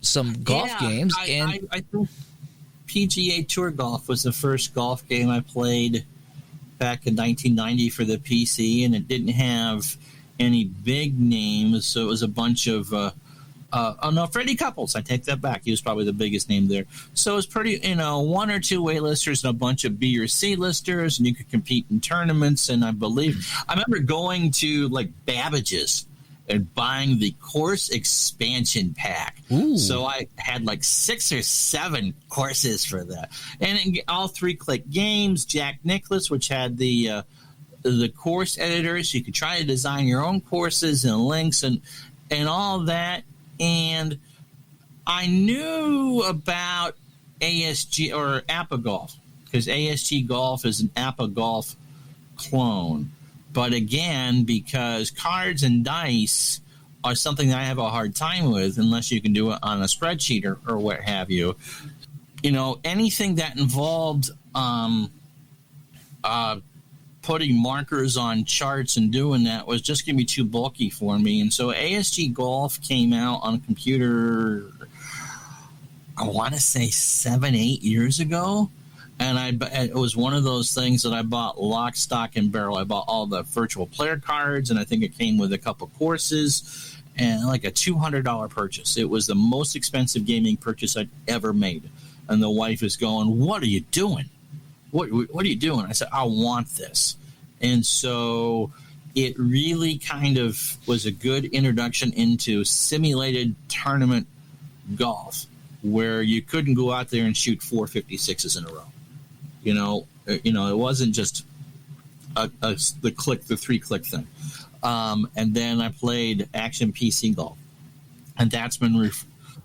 some golf games. I think Pga Tour Golf was the first golf game I played back in 1990 for the PC, and it didn't have any big names, so it was a bunch of no, Freddie Couples. I take that back. He was probably the biggest name there. So it's pretty, one or two A-listers and a bunch of B or C listers, and you could compete in tournaments. And I remember going to like Babbage's and buying the course expansion pack. Ooh. So I had like 6 or 7 courses for that. And all 3-click games, Jack Nicklaus, which had the course editors. You could try to design your own courses and links and all that. And I knew about ASG or Pga Golf because ASG Golf is an Pga Golf clone. But again, because cards and dice are something that I have a hard time with unless you can do it on a spreadsheet or what have you, anything that involved putting markers on charts and doing that was just going to be too bulky for me. And so ASG Golf came out on a computer, I want to say 7-8 years ago. And it was one of those things that I bought lock, stock, and barrel. I bought all the virtual player cards, and I think it came with a couple courses and like a $200 purchase. It was the most expensive gaming purchase I'd ever made. And the wife is going, "What are you doing? What are you doing?" I said, "I want this." And so it really kind of was a good introduction into simulated tournament golf where you couldn't go out there and shoot 456s in a row. It wasn't just the 3-click thing. And then I played Action PC Golf, and that's been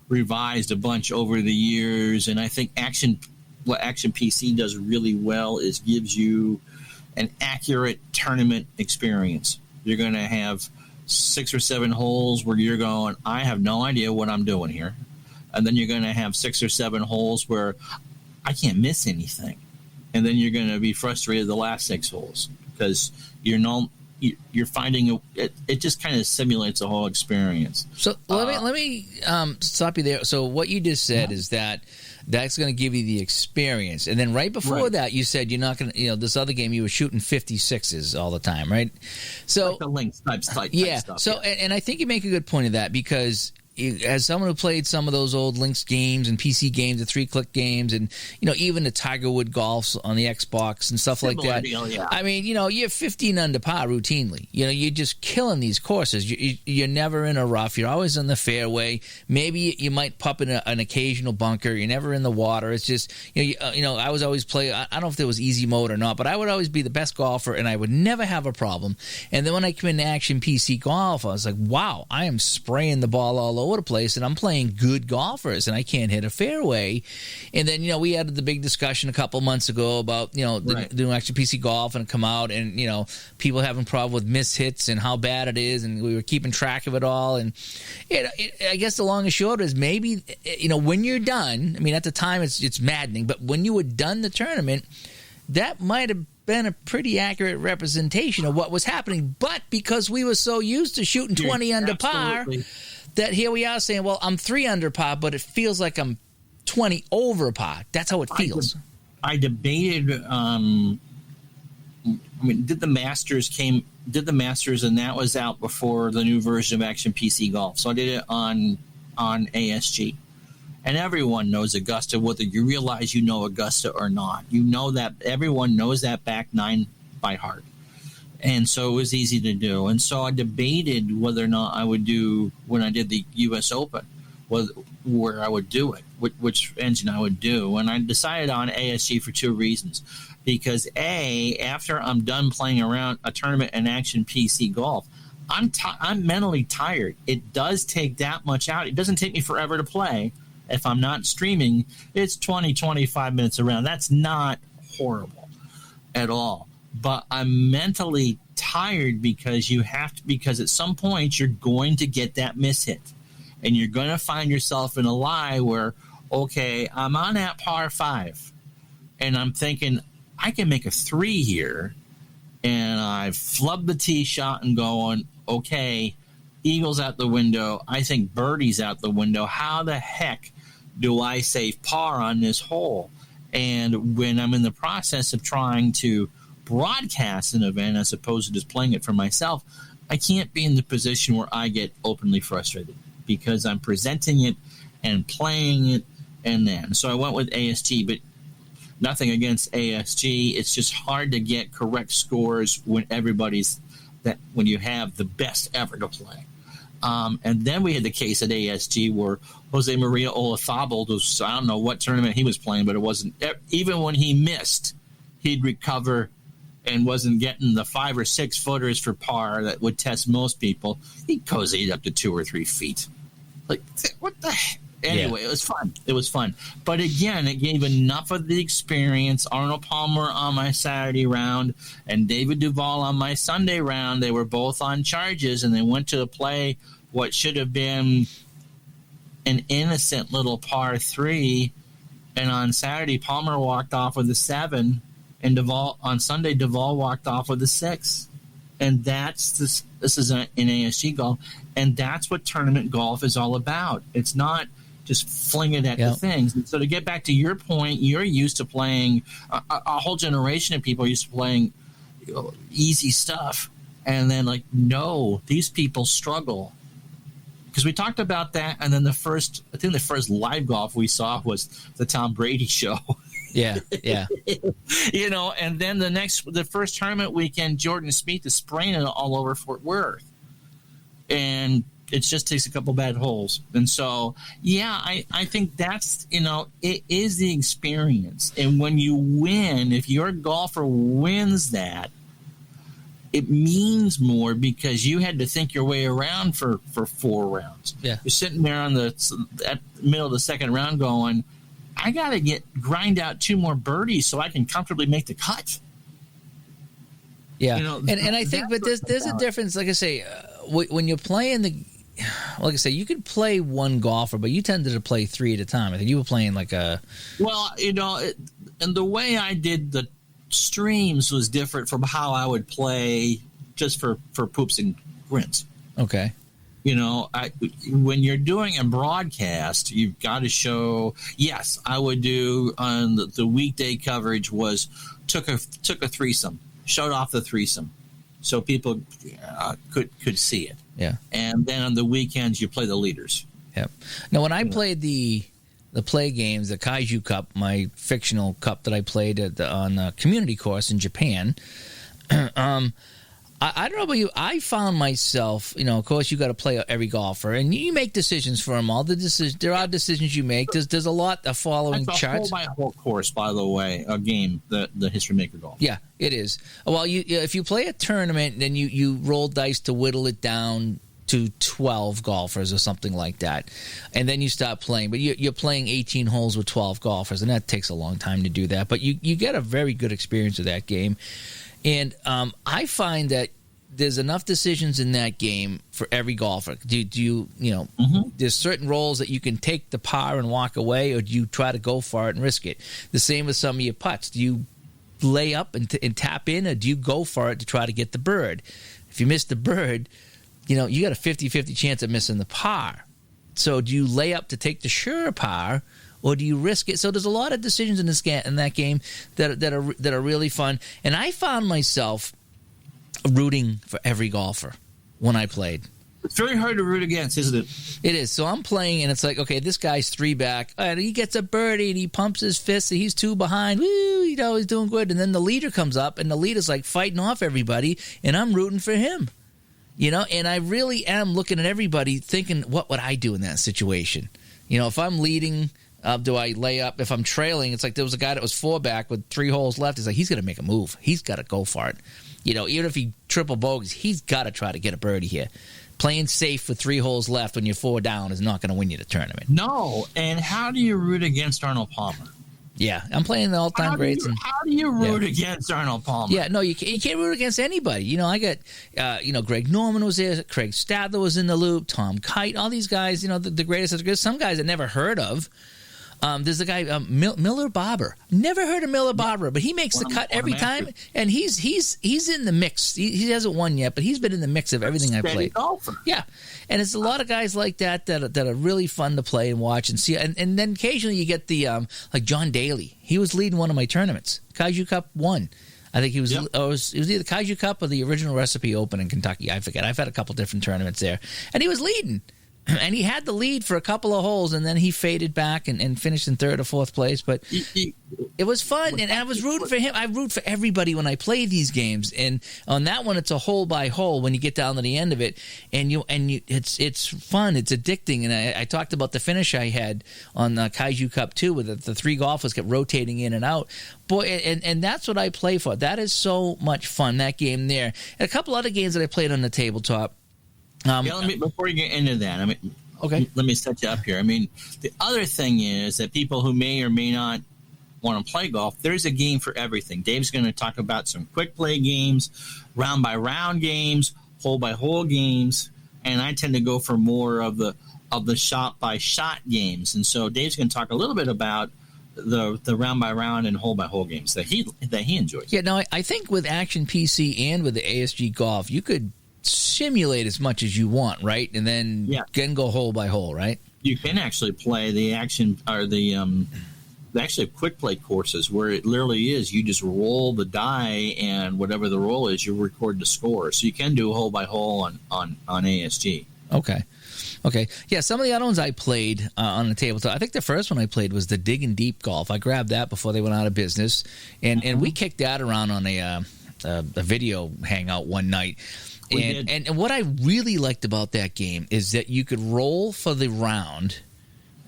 revised a bunch over the years. And I think what Action PC does really well is gives you an accurate tournament experience. You're going to have 6 or 7 holes where you're going, I have no idea what I'm doing here. And then you're going to have 6 or 7 holes where I can't miss anything. And then you're going to be frustrated the last 6 holes because you're finding it just kind of simulates the whole experience. So let me stop you there. So what you just said is that's going to give you the experience, and then right before that you said you're not going to, this other game you were shooting 56s all the time, right? So like the Lynx type stuff. So and I think you make a good point of that because as someone who played some of those old Lynx games and PC games, the 3-click games, and even the Tiger Wood golfs on the Xbox and stuff like that. Deal, yeah. I mean, you're 15 under par routinely. You're just killing these courses. You're never in a rough. You're always in the fairway. Maybe you might pop in an occasional bunker. You're never in the water. It's just I was always play. I don't know if there was easy mode or not, but I would always be the best golfer, and I would never have a problem. And then when I come into Action PC Golf, I was like, wow, I am spraying the ball all over the place, and I'm playing good golfers, and I can't hit a fairway. And then we had the big discussion a couple months ago about the new Action PC Golf, and come out, and people having problem with missed hits and how bad it is, and we were keeping track of it all. And I guess the long and short is maybe when you're done. I mean, at the time it's maddening, but when you were done the tournament, that might have been a pretty accurate representation of what was happening. But because we were so used to shooting 20 under par, that here we are saying, well, I'm 3 under par, but it feels like I'm 20 over par. That's how it feels. I debated. Did the Masters, and that was out before the new version of Action PC Golf. So I did it on ASG. And everyone knows Augusta, whether you realize you know Augusta or not. You know that everyone knows that back 9 by heart. And so it was easy to do. And so I debated whether or not I would do, when I did the U.S. Open, where I would do it, which engine I would do. And I decided on ASG for 2 reasons. Because, A, after I'm done playing around a tournament in Action PC Golf, I'm mentally tired. It does take that much out. It doesn't take me forever to play. If I'm not streaming, it's 20, 25 minutes around. That's not horrible at all. But I'm mentally tired because because at some point you're going to get that mishit. And you're going to find yourself in a lie where, okay, I'm on that par 5. And I'm thinking, I can make a 3 here. And I flub the tee shot and going, okay, eagle's out the window. I think birdie's out the window. How the heck do I save par on this hole? And when I'm in the process of trying to broadcast an event as opposed to just playing it for myself, I can't be in the position where I get openly frustrated because I'm presenting it and playing it. And then, so I went with ASG, but nothing against ASG. It's just hard to get correct scores when when you have the best ever to play. And then we had the case at ASG where Jose Maria Olazabal was, I don't know what tournament he was playing, but it wasn't, even when he missed, he'd recover and wasn't getting the 5 or 6 footers for par that would test most people. He cozied up to 2 or 3 feet. Like, what the heck? Anyway, It was fun. It was fun. But again, it gave enough of the experience. Arnold Palmer on my Saturday round and David Duval on my Sunday round. They were both on charges, and they went to play what should have been an innocent little par 3. And on Saturday, Palmer walked off with a 7, and on Sunday, Duval walked off with a 6. And this is in ASG golf, and that's what tournament golf is all about. It's not just fling it at the things. And so to get back to your point, you're used to playing, a whole generation of people are used to playing easy stuff. And then no, these people struggle. Because we talked about that, and then the first live golf we saw was the Tom Brady show. Yeah. And then the first tournament weekend, Jordan Spieth is spraining all over Fort Worth. And it just takes a couple bad holes. And so, I think that's, it is the experience. And when you win, if your golfer wins that, it means more because you had to think your way around for 4 rounds. Yeah. You're sitting there at the middle of the second round going, I got to grind out 2 more birdies so I can comfortably make the cut. Yeah. And I think, but there's a difference. Like I say, when you're playing like I say, you could play one golfer, but you tended to play 3 at a time. I think you were playing and the way I did the streams was different from how I would play just for poops and grins. Okay. When you're doing a broadcast, you've got to show. Yes, I would do on the weekday coverage was took a threesome, showed off the threesome, so people could see it. Yeah. And then on the weekends, you play the leaders. Yep. Now, when I played the play games, the Kaiju Cup, my fictional cup that I played on a community course in Japan, I don't know about you. I found myself, of course, you got to play every golfer, and you make decisions for them all. There are decisions you make. There's a lot of following charts. That's a whole course, by the way, a game, the History Maker Golf. Yeah, it is. Well, if you play a tournament, then you roll dice to whittle it down to 12 golfers or something like that, and then you start playing. But you're playing 18 holes with 12 golfers, and that takes a long time to do that. But you get a very good experience with that game. And I find that there's enough decisions in that game for every golfer. There's certain roles that you can take the par and walk away, or do you try to go for it and risk it? The same with some of your putts. Do you lay up and tap in, or do you go for it to try to get the bird? If you miss the bird, you got a 50-50 chance of missing the par. So do you lay up to take the sure par, or do you risk it? So there's a lot of decisions in that game that are really fun. And I found myself rooting for every golfer when I played. It's very hard to root against, isn't it? It is. So I'm playing, and it's like, okay, this guy's 3 back, and he gets a birdie, and he pumps his fist, and he's 2 behind. Woo, he's doing good. And then the leader comes up, and the leader's like fighting off everybody, and I'm rooting for him. And I really am looking at everybody thinking, what would I do in that situation? If I'm leading, do I lay up? If I'm trailing, it's like there was a guy that was 4 back with 3 holes left. He's like, he's going to make a move. He's got to go for it. Even if he triple bogeys, he's got to try to get a birdie here. Playing safe with 3 holes left when you're 4 down is not going to win you the tournament. No, and how do you root against Arnold Palmer? Yeah, I'm playing the all-time greats. How do you root against Arnold Palmer? Yeah, no, you can't root against anybody. I got, Greg Norman was there, Craig Stadler was in the loop, Tom Kite, all these guys, the greatest of the greatest. Some guys I never heard of. There's a guy, Miller Barber. Never heard of Miller Barber, but he makes the cut every time, and he's in the mix. He hasn't won yet, but he's been in the mix of everything I played. Golfer. Yeah, and it's a lot of guys like that are really fun to play and watch and see. And then occasionally you get the like John Daly. He was leading one of my tournaments, Kaiju Cup 1. I think he was. Yep. It was either the Kaiju Cup or the Original Recipe Open in Kentucky. I forget. I've had a couple different tournaments there, and he was leading. and he had the lead for a couple of holes, and then he faded back and finished in third or fourth place. But it was fun, and I was rooting for him. I root for everybody when I play these games, and on that one, it's a hole by hole when you get down to the end of it, and it's fun, it's addicting. And I talked about the finish I had on Kaiju Cup 2, where the three golfers kept rotating in and out. Boy, and that's what I play for. That is so much fun, that game there. And a couple other games that I played on the tabletop. Before you get into that, okay, let me set you up here. The other thing is that people who may or may not want to play golf, there's a game for everything. Dave's going to talk about some quick play games, round by round games, hole by hole games, and I tend to go for more of the shot by shot games. And so Dave's going to talk a little bit about the round by round and hole by hole games that he enjoys. Yeah, no, I think with Action PC and with the ASG Golf, you could simulate as much as you want, right? And then go hole by hole, right? You can actually play the action or the actually quick play courses where it literally is you just roll the die, and whatever the roll is, you record the score. So you can do hole by hole on ASG. Okay. Yeah, some of the other ones I played on the tabletop, I think the first one I played was the Digging Deep Golf. I grabbed that before they went out of business, and we kicked that around on a video hangout one night. And what I really liked about that game is that you could roll for the round,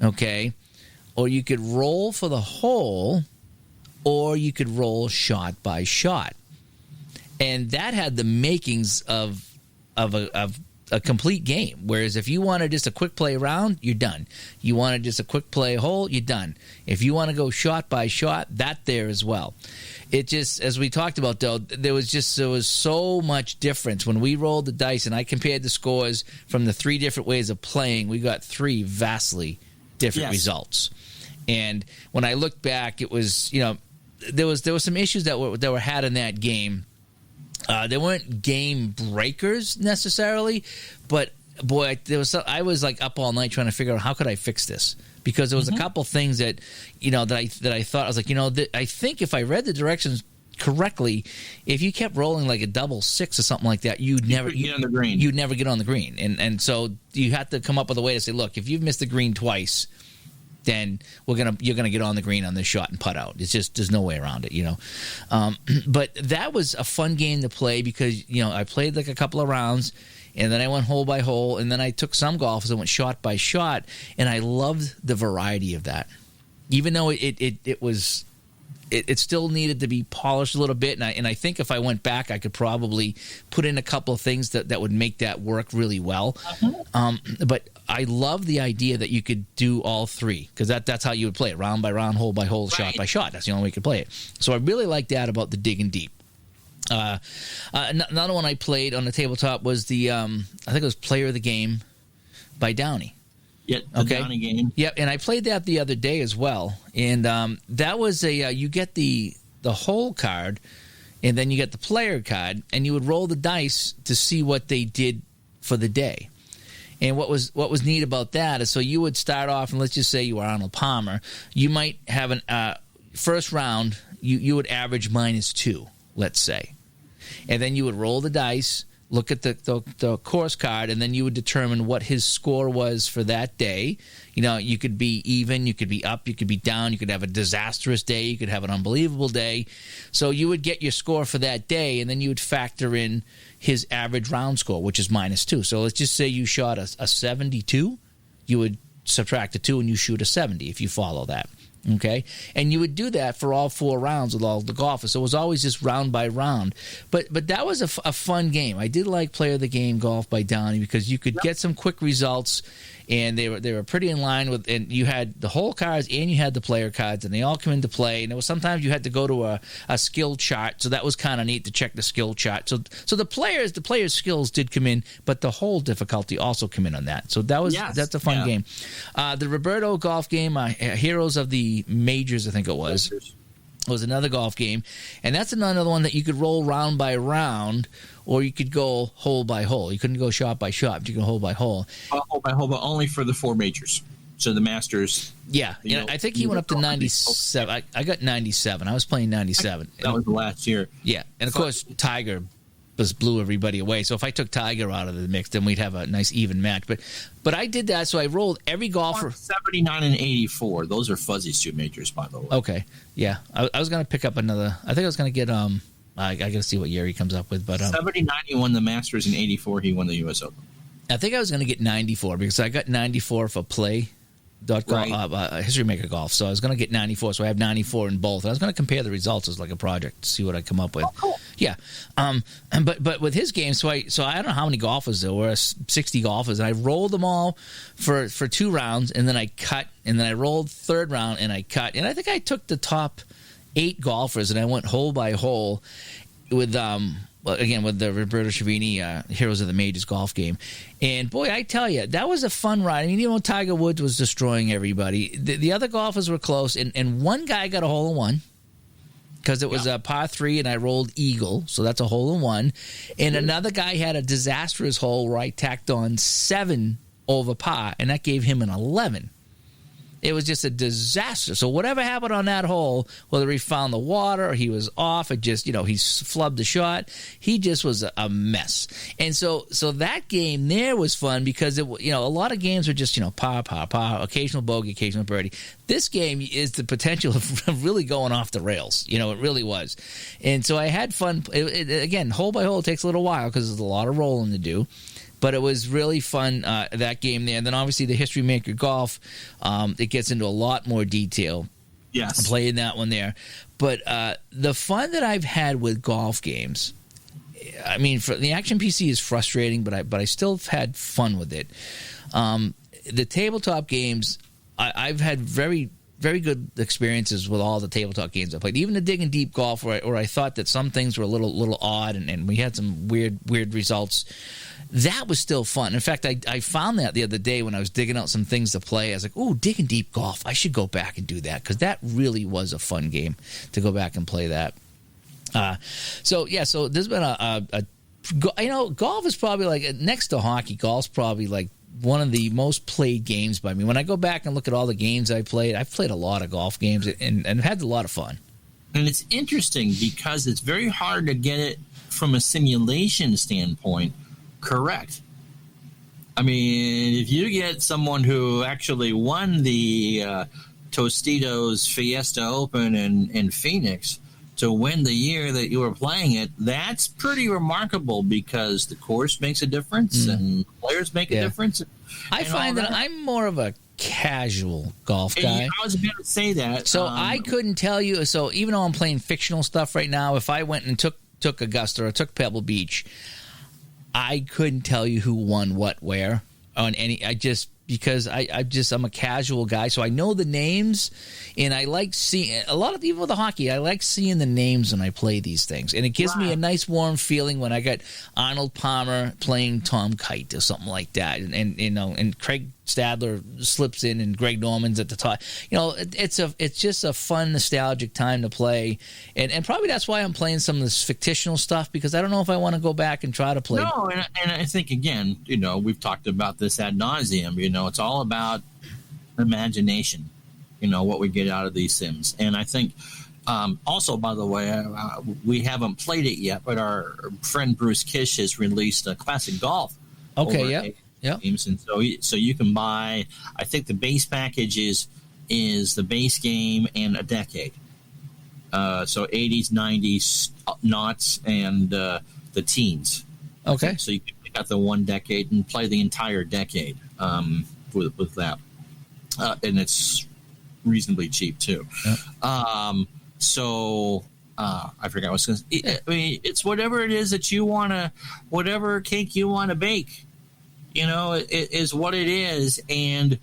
okay, or you could roll for the hole, or you could roll shot by shot. And that had the makings of a complete game. Whereas if you wanted just a quick play round, you're done. You wanted just a quick play hole, you're done. If you want to go shot by shot, that there as well. It just, as we talked about, though, there was so much difference. When we rolled the dice and I compared the scores from the three different ways of playing, we got three vastly different results. And when I look back, it was, there was some issues that were had in that game. They weren't game breakers necessarily, but boy, I was like up all night trying to figure out how could I fix this, because there was a couple things that that I thought I was like, I think if I read the directions correctly, if you kept rolling like a double six or something like that, you'd never get on the green. You'd never get on the green, and so you have to come up with a way to say, look, if you've missed the green twice, then you're gonna get on the green on this shot and putt out. It's just there's no way around it, But that was a fun game to play because I played like a couple of rounds, and then I went hole by hole, and then I took some golfers and went shot by shot, and I loved the variety of that. Even though it still needed to be polished a little bit, and I think if I went back, I could probably put in a couple of things that would make that work really well. But I love the idea that you could do all three, because that's how you would play it, round by round, hole by hole, shot by shot. That's the only way you could play it. So I really like that about the Digging Deep. Another one I played on the tabletop was the I think it was Player of the Game by Downey. Yeah, the Downey game. Yep, and I played that the other day as well. And that was you get the hole card, and then you get the player card, and you would roll the dice to see what they did for the day. And what was neat about that is, so you would start off, and let's just say you were Arnold Palmer. You might have an first round, you would average -2, let's say. And then you would roll the dice, look at the course card, and then you would determine what his score was for that day. You could be even, you could be up, you could be down, you could have a disastrous day, you could have an unbelievable day. So you would get your score for that day, and then you would factor in his average round score, which is -2. So let's just say you shot a 72. You would subtract a 2 and you shoot a 70 if you follow that. Okay, and you would do that for all 4 rounds with all the golfers. So it was always just round by round. But that was a fun game. I did like Player of the Game Golf by Downey because you could get some quick results, and they were pretty in line with. And you had the hole cards and you had the player cards, and they all come into play. And there was sometimes you had to go to a skill chart, so that was kind of neat to check the skill chart. So the players' skills did come in, but the hole difficulty also come in on that. So that's a fun game. The Roberto golf game, Heroes of the Majors, I think it was another golf game, and that's another one that you could roll round by round, or you could go hole by hole. You couldn't go shot by shot, but you can go hole by hole. Hole by hole, but only for the 4 majors. So the Masters. Yeah, I think he went up to 97. I got 97. I was playing 97. That was the last year. Yeah, and of course Tiger just blew everybody away. So if I took Tiger out of the mix, then we'd have a nice even match. But I did that, so I rolled every golfer. 79 and 84. Those are Fuzzy's two majors, by the way. Okay, yeah. I was going to pick up another. I think I was going to get. I got to see what year he comes up with. But 79, he won the Masters. In 84, he won the U.S. Open. I think I was going to get 94 because I got 94 for History Maker Golf. So I was going to get 94. So I have 94 in both. And I was going to compare the results as like a project to see what I come up with. Oh, cool. Yeah. But with his game, so I don't know how many golfers there were, 60 golfers, and I rolled them all for 2 rounds, and then I cut, and then I rolled third round and I cut, and I think I took the top 8 golfers and I went hole by hole with with the Roberto Schiavini Heroes of the Majors golf game. And boy, I tell you, that was a fun ride. I mean, Tiger Woods was destroying everybody. The other golfers were close, and one guy got a hole in one because it was a par 3 and I rolled eagle, so that's a hole in one. And another guy had a disastrous hole where I tacked on 7 over par, and that gave him an 11. It was just a disaster. So whatever happened on that hole, whether he found the water or he was off, it just, he flubbed the shot. He just was a mess. And so that game there was fun because a lot of games were just, par, occasional bogey, occasional birdie. This game is the potential of really going off the rails. It really was. And so I had fun. Again, hole by hole, it takes a little while because there's a lot of rolling to do. But it was really fun, that game there. And then obviously the History Maker Golf, it gets into a lot more detail. Yes. I'm playing that one there. But the fun that I've had with golf games, I mean, for the Action PC is frustrating, but I still have had fun with it. The tabletop games, I've had very, very good experiences with all the tabletop games I played. Even the Digging Deep Golf, where I thought that some things were a little odd, and we had some weird results. That was still fun. In fact, I found that the other day when I was digging out some things to play. I was like, "Ooh, Digging Deep Golf! I should go back and do that because that really was a fun game to go back and play that." So there's been golf is probably like next to hockey. Golf's probably like one of the most played games by me. When I go back and look at all the games I've played a lot of golf games and had a lot of fun. And it's interesting because it's very hard to get it from a simulation standpoint correct. I mean, if you get someone who actually won the Tostitos Fiesta Open in Phoenix to win the year that you were playing it, that's pretty remarkable because the course makes a difference and players make a difference. I find that I'm more of a casual golf guy. I was about to say that. So I couldn't tell you. So even though I'm playing fictional stuff right now, if I went and took Augusta or took Pebble Beach, I couldn't tell you who won what where on any. Because I'm a casual guy, so I know the names, and I like seeing a lot of people with the hockey. I like seeing the names when I play these things, and it gives me a nice warm feeling when I got Arnold Palmer playing Tom Kite or something like that, and Craig Stadler slips in and Greg Norman's at the top. It's just a fun nostalgic time to play, and probably that's why I'm playing some of this fictional stuff because I don't know if I want to go back and try to play. No, and I think again, we've talked about this ad nauseum. It's all about imagination. What we get out of these sims, and I think. Also, by the way, we haven't played it yet, but our friend Bruce Kish has released a Classic Golf. Okay, yeah. Games, and so you can buy. I think the base package is the base game and a decade. So 80s, 90s, noughts, and the teens. Okay. So you can pick out the one decade and play the entire decade with that, and it's reasonably cheap too. Yeah. So I forgot what I was going to say. I mean, it's whatever it is that you want to, whatever cake you want to bake. It is what it is, and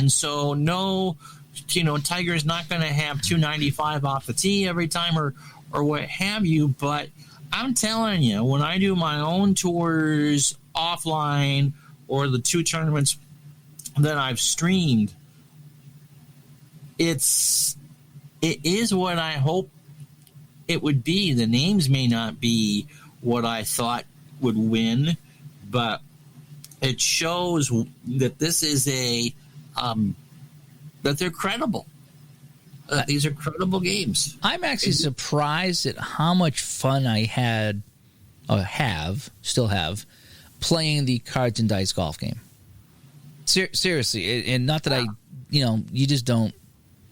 so no, Tiger's not going to have 295 off the tee every time or what have you. But I'm telling you, when I do my own tours offline or the 2 tournaments that I've streamed, it is what I hope it would be. The names may not be what I thought would win, but it shows that this is that they're credible. These are credible games. I'm actually surprised at how much fun I had still have, playing the cards and dice golf game. Seriously, and not that you just don't.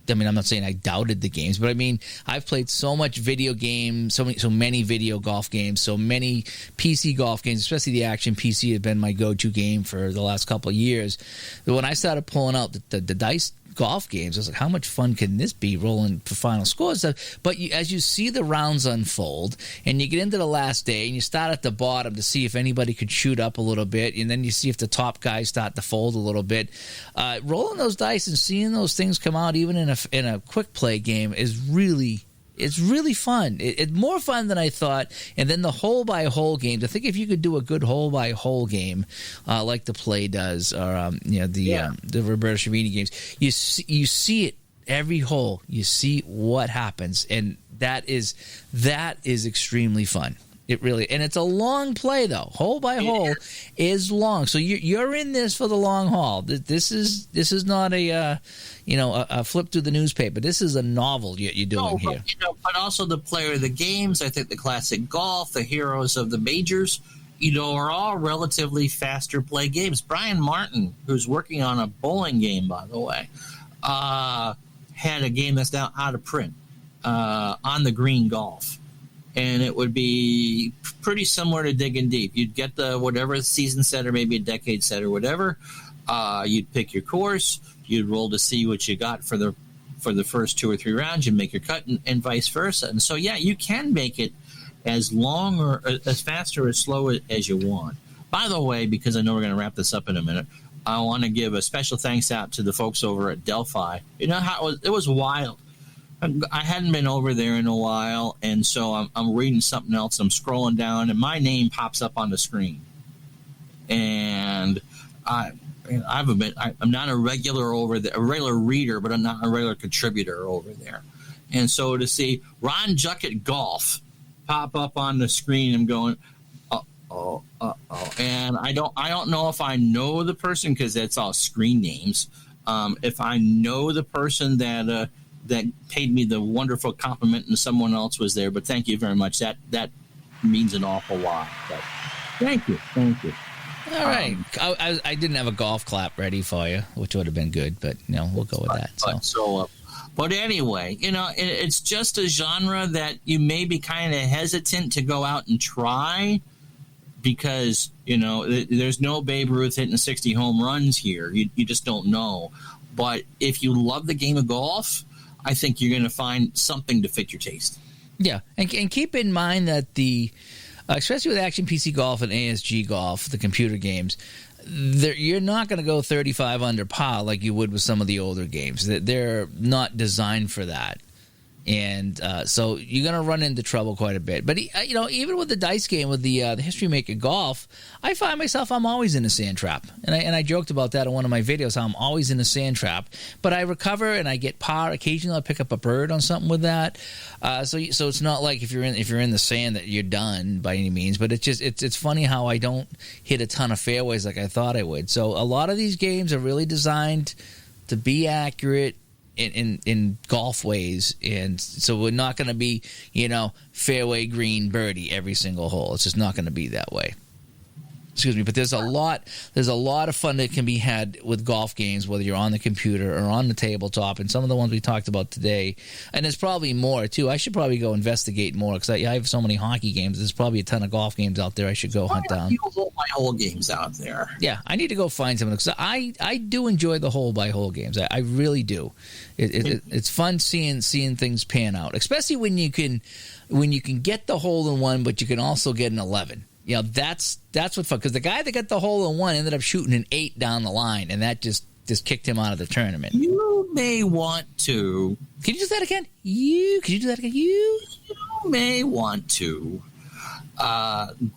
I mean, I'm not saying I doubted the games, but I mean, I've played so much video games, so many video golf games, so many PC golf games, especially the Action PC has been my go-to game for the last couple of years. But when I started pulling out the dice golf games, I was like, how much fun can this be, rolling for final scores? But as you see the rounds unfold, and you get into the last day, and you start at the bottom to see if anybody could shoot up a little bit, and then you see if the top guys start to fold a little bit. Rolling those dice and seeing those things come out, even in a quick play game, is really. It's really fun. It's more fun than I thought. And then the hole-by-hole games. I think if you could do a good hole-by-hole game, like the Play does, or the Roberto Chiarini games, you see it every hole. You see what happens, and that is extremely fun. It really, and it's a long play though. Hole by hole is long, so you're in this for the long haul. This is not a flip through the newspaper. This is a novel you're doing here. But also the player of the games. I think the classic golf, the heroes of the majors, are all relatively faster play games. Brian Martin, who's working on a bowling game, by the way, had a game that's now out of print on the green golf. And it would be pretty similar to Digging Deep. You'd get the whatever season set or maybe a decade set or whatever. You'd pick your course. You'd roll to see what you got for the first 2 or 3 rounds. You'd make your cut and vice versa. And so, yeah, you can make it as long or as fast or as slow as you want. By the way, because I know we're going to wrap this up in a minute, I want to give a special thanks out to the folks over at Delphi. You know how it was wild. I hadn't been over there in a while, and so I'm reading something else. I'm scrolling down, and my name pops up on the screen. And I'm not a regular reader, but I'm not a regular contributor over there. And so to see Ron Juckett Golf pop up on the screen, I'm going, uh-oh. And I don't know if I know the person, because that's all screen names. If I know the person that paid me the wonderful compliment and someone else was there, but thank you very much. That means an awful lot. But thank you. All right. I didn't have a golf clap ready for you, which would have been good, but we'll go with that. But anyway, it's just a genre that you may be kind of hesitant to go out and try, because there's no Babe Ruth hitting 60 home runs here. You just don't know. But if you love the game of golf, I think you're going to find something to fit your taste. Yeah, and keep in mind that especially with Action PC Golf and ASG Golf, the computer games, you're not going to go 35 under par like you would with some of the older games. They're not designed for that. And so you're going to run into trouble quite a bit. But, even with the dice game, with the History Maker Golf, I find myself, I'm always in a sand trap. And I joked about that in one of my videos, how I'm always in a sand trap. But I recover and I get par. Occasionally I'll pick up a bird on something with that. So it's not like if you're in the sand that you're done by any means. But it's funny how I don't hit a ton of fairways like I thought I would. So a lot of these games are really designed to be accurate in golf ways, and so we're not going to be fairway green birdie every single hole. It's just not going to be that way. Excuse me, but there's a lot of fun that can be had with golf games, whether you're on the computer or on the tabletop, and some of the ones we talked about today. And there's probably more too. I should probably go investigate more, because I have so many hockey games. There's probably a ton of golf games out there I should go hunt down. My whole games out there. Yeah, I need to go find some, because I do enjoy the hole by hole games. I really do. It's fun seeing things pan out, especially when you can get the hole in one, but you can also get an 11. That's what fun, because the guy that got the hole in one ended up shooting an 8 down the line, and that just kicked him out of the tournament. You may want to. Can you do that again? You may want to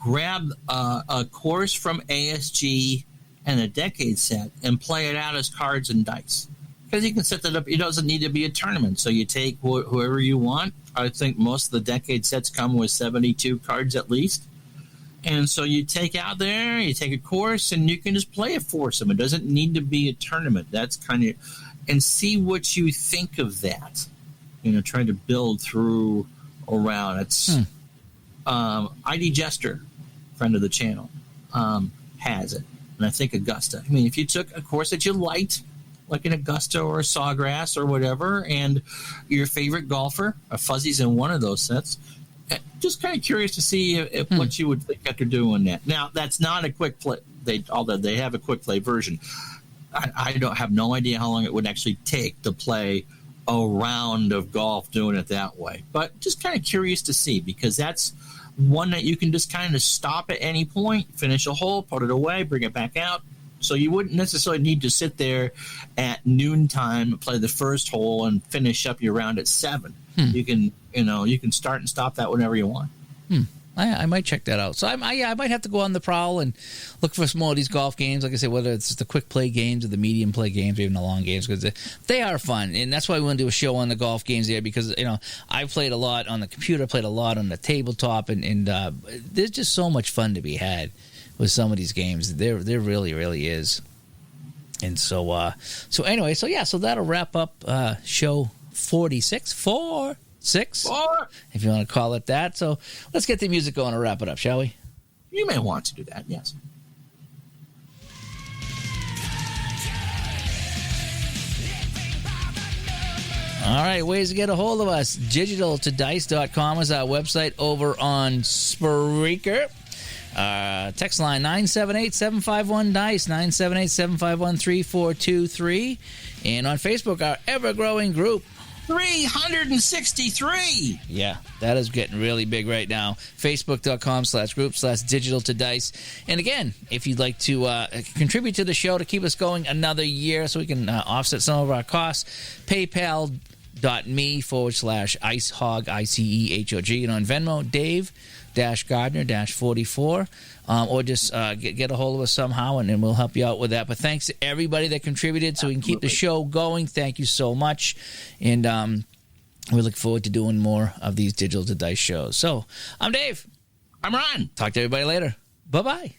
grab a course from ASG and a decade set and play it out as cards and dice, because you can set that up. It doesn't need to be a tournament, so you take whoever you want. I think most of the decade sets come with 72 cards at least. And so you take out there, you take a course, and you can just play a foursome. It doesn't need to be a tournament. That's kind of, and see what you think of that. Try to build through around. It's ID Jester friend of the channel, has it. And I think Augusta. I mean, if you took a course that you liked, like an Augusta or a Sawgrass or whatever, and your favorite golfer, a Fuzzy's in one of those sets, just kind of curious to see if what you would think after doing that. Now, that's not a quick play. Although they have a quick play version. I don't have no idea how long it would actually take to play a round of golf doing it that way. But just kind of curious to see, because that's one that you can just kind of stop at any point, finish a hole, put it away, bring it back out. So you wouldn't necessarily need to sit there at noontime, play the first hole, and finish up your round at 7. You can start and stop that whenever you want. I might check that out. So I might have to go on the prowl and look for some more of these golf games. Like I said, whether it's the quick play games or the medium play games, or even the long games, because they are fun. And that's why we want to do a show on the golf games there, because I've played a lot on the computer, played a lot on the tabletop, and there's just so much fun to be had with some of these games. There really, really is. And so anyway, so that'll wrap up show 46. 6, if you want to call it that. So let's get the music going and wrap it up, shall we? You may want to do that, yes. All right, ways to get a hold of us. DigitalToDice.com is our website over on Spreaker. Text line 978-751-DICE, 978-751-3423. And on Facebook, our ever-growing group, 363. Yeah, that is getting really big right now. Facebook.com/group/digital-to-dice. And again, if you'd like to contribute to the show to keep us going another year so we can offset some of our costs, PayPal.me/IceHog, ICEHOG. And on Venmo, Dave-Gardner-44. Or just get a hold of us somehow, and we'll help you out with that. But thanks to everybody that contributed so we can keep the show going. Thank you so much. And we look forward to doing more of these Digital to Dice shows. So I'm Dave. I'm Ron. Talk to everybody later. Bye-bye.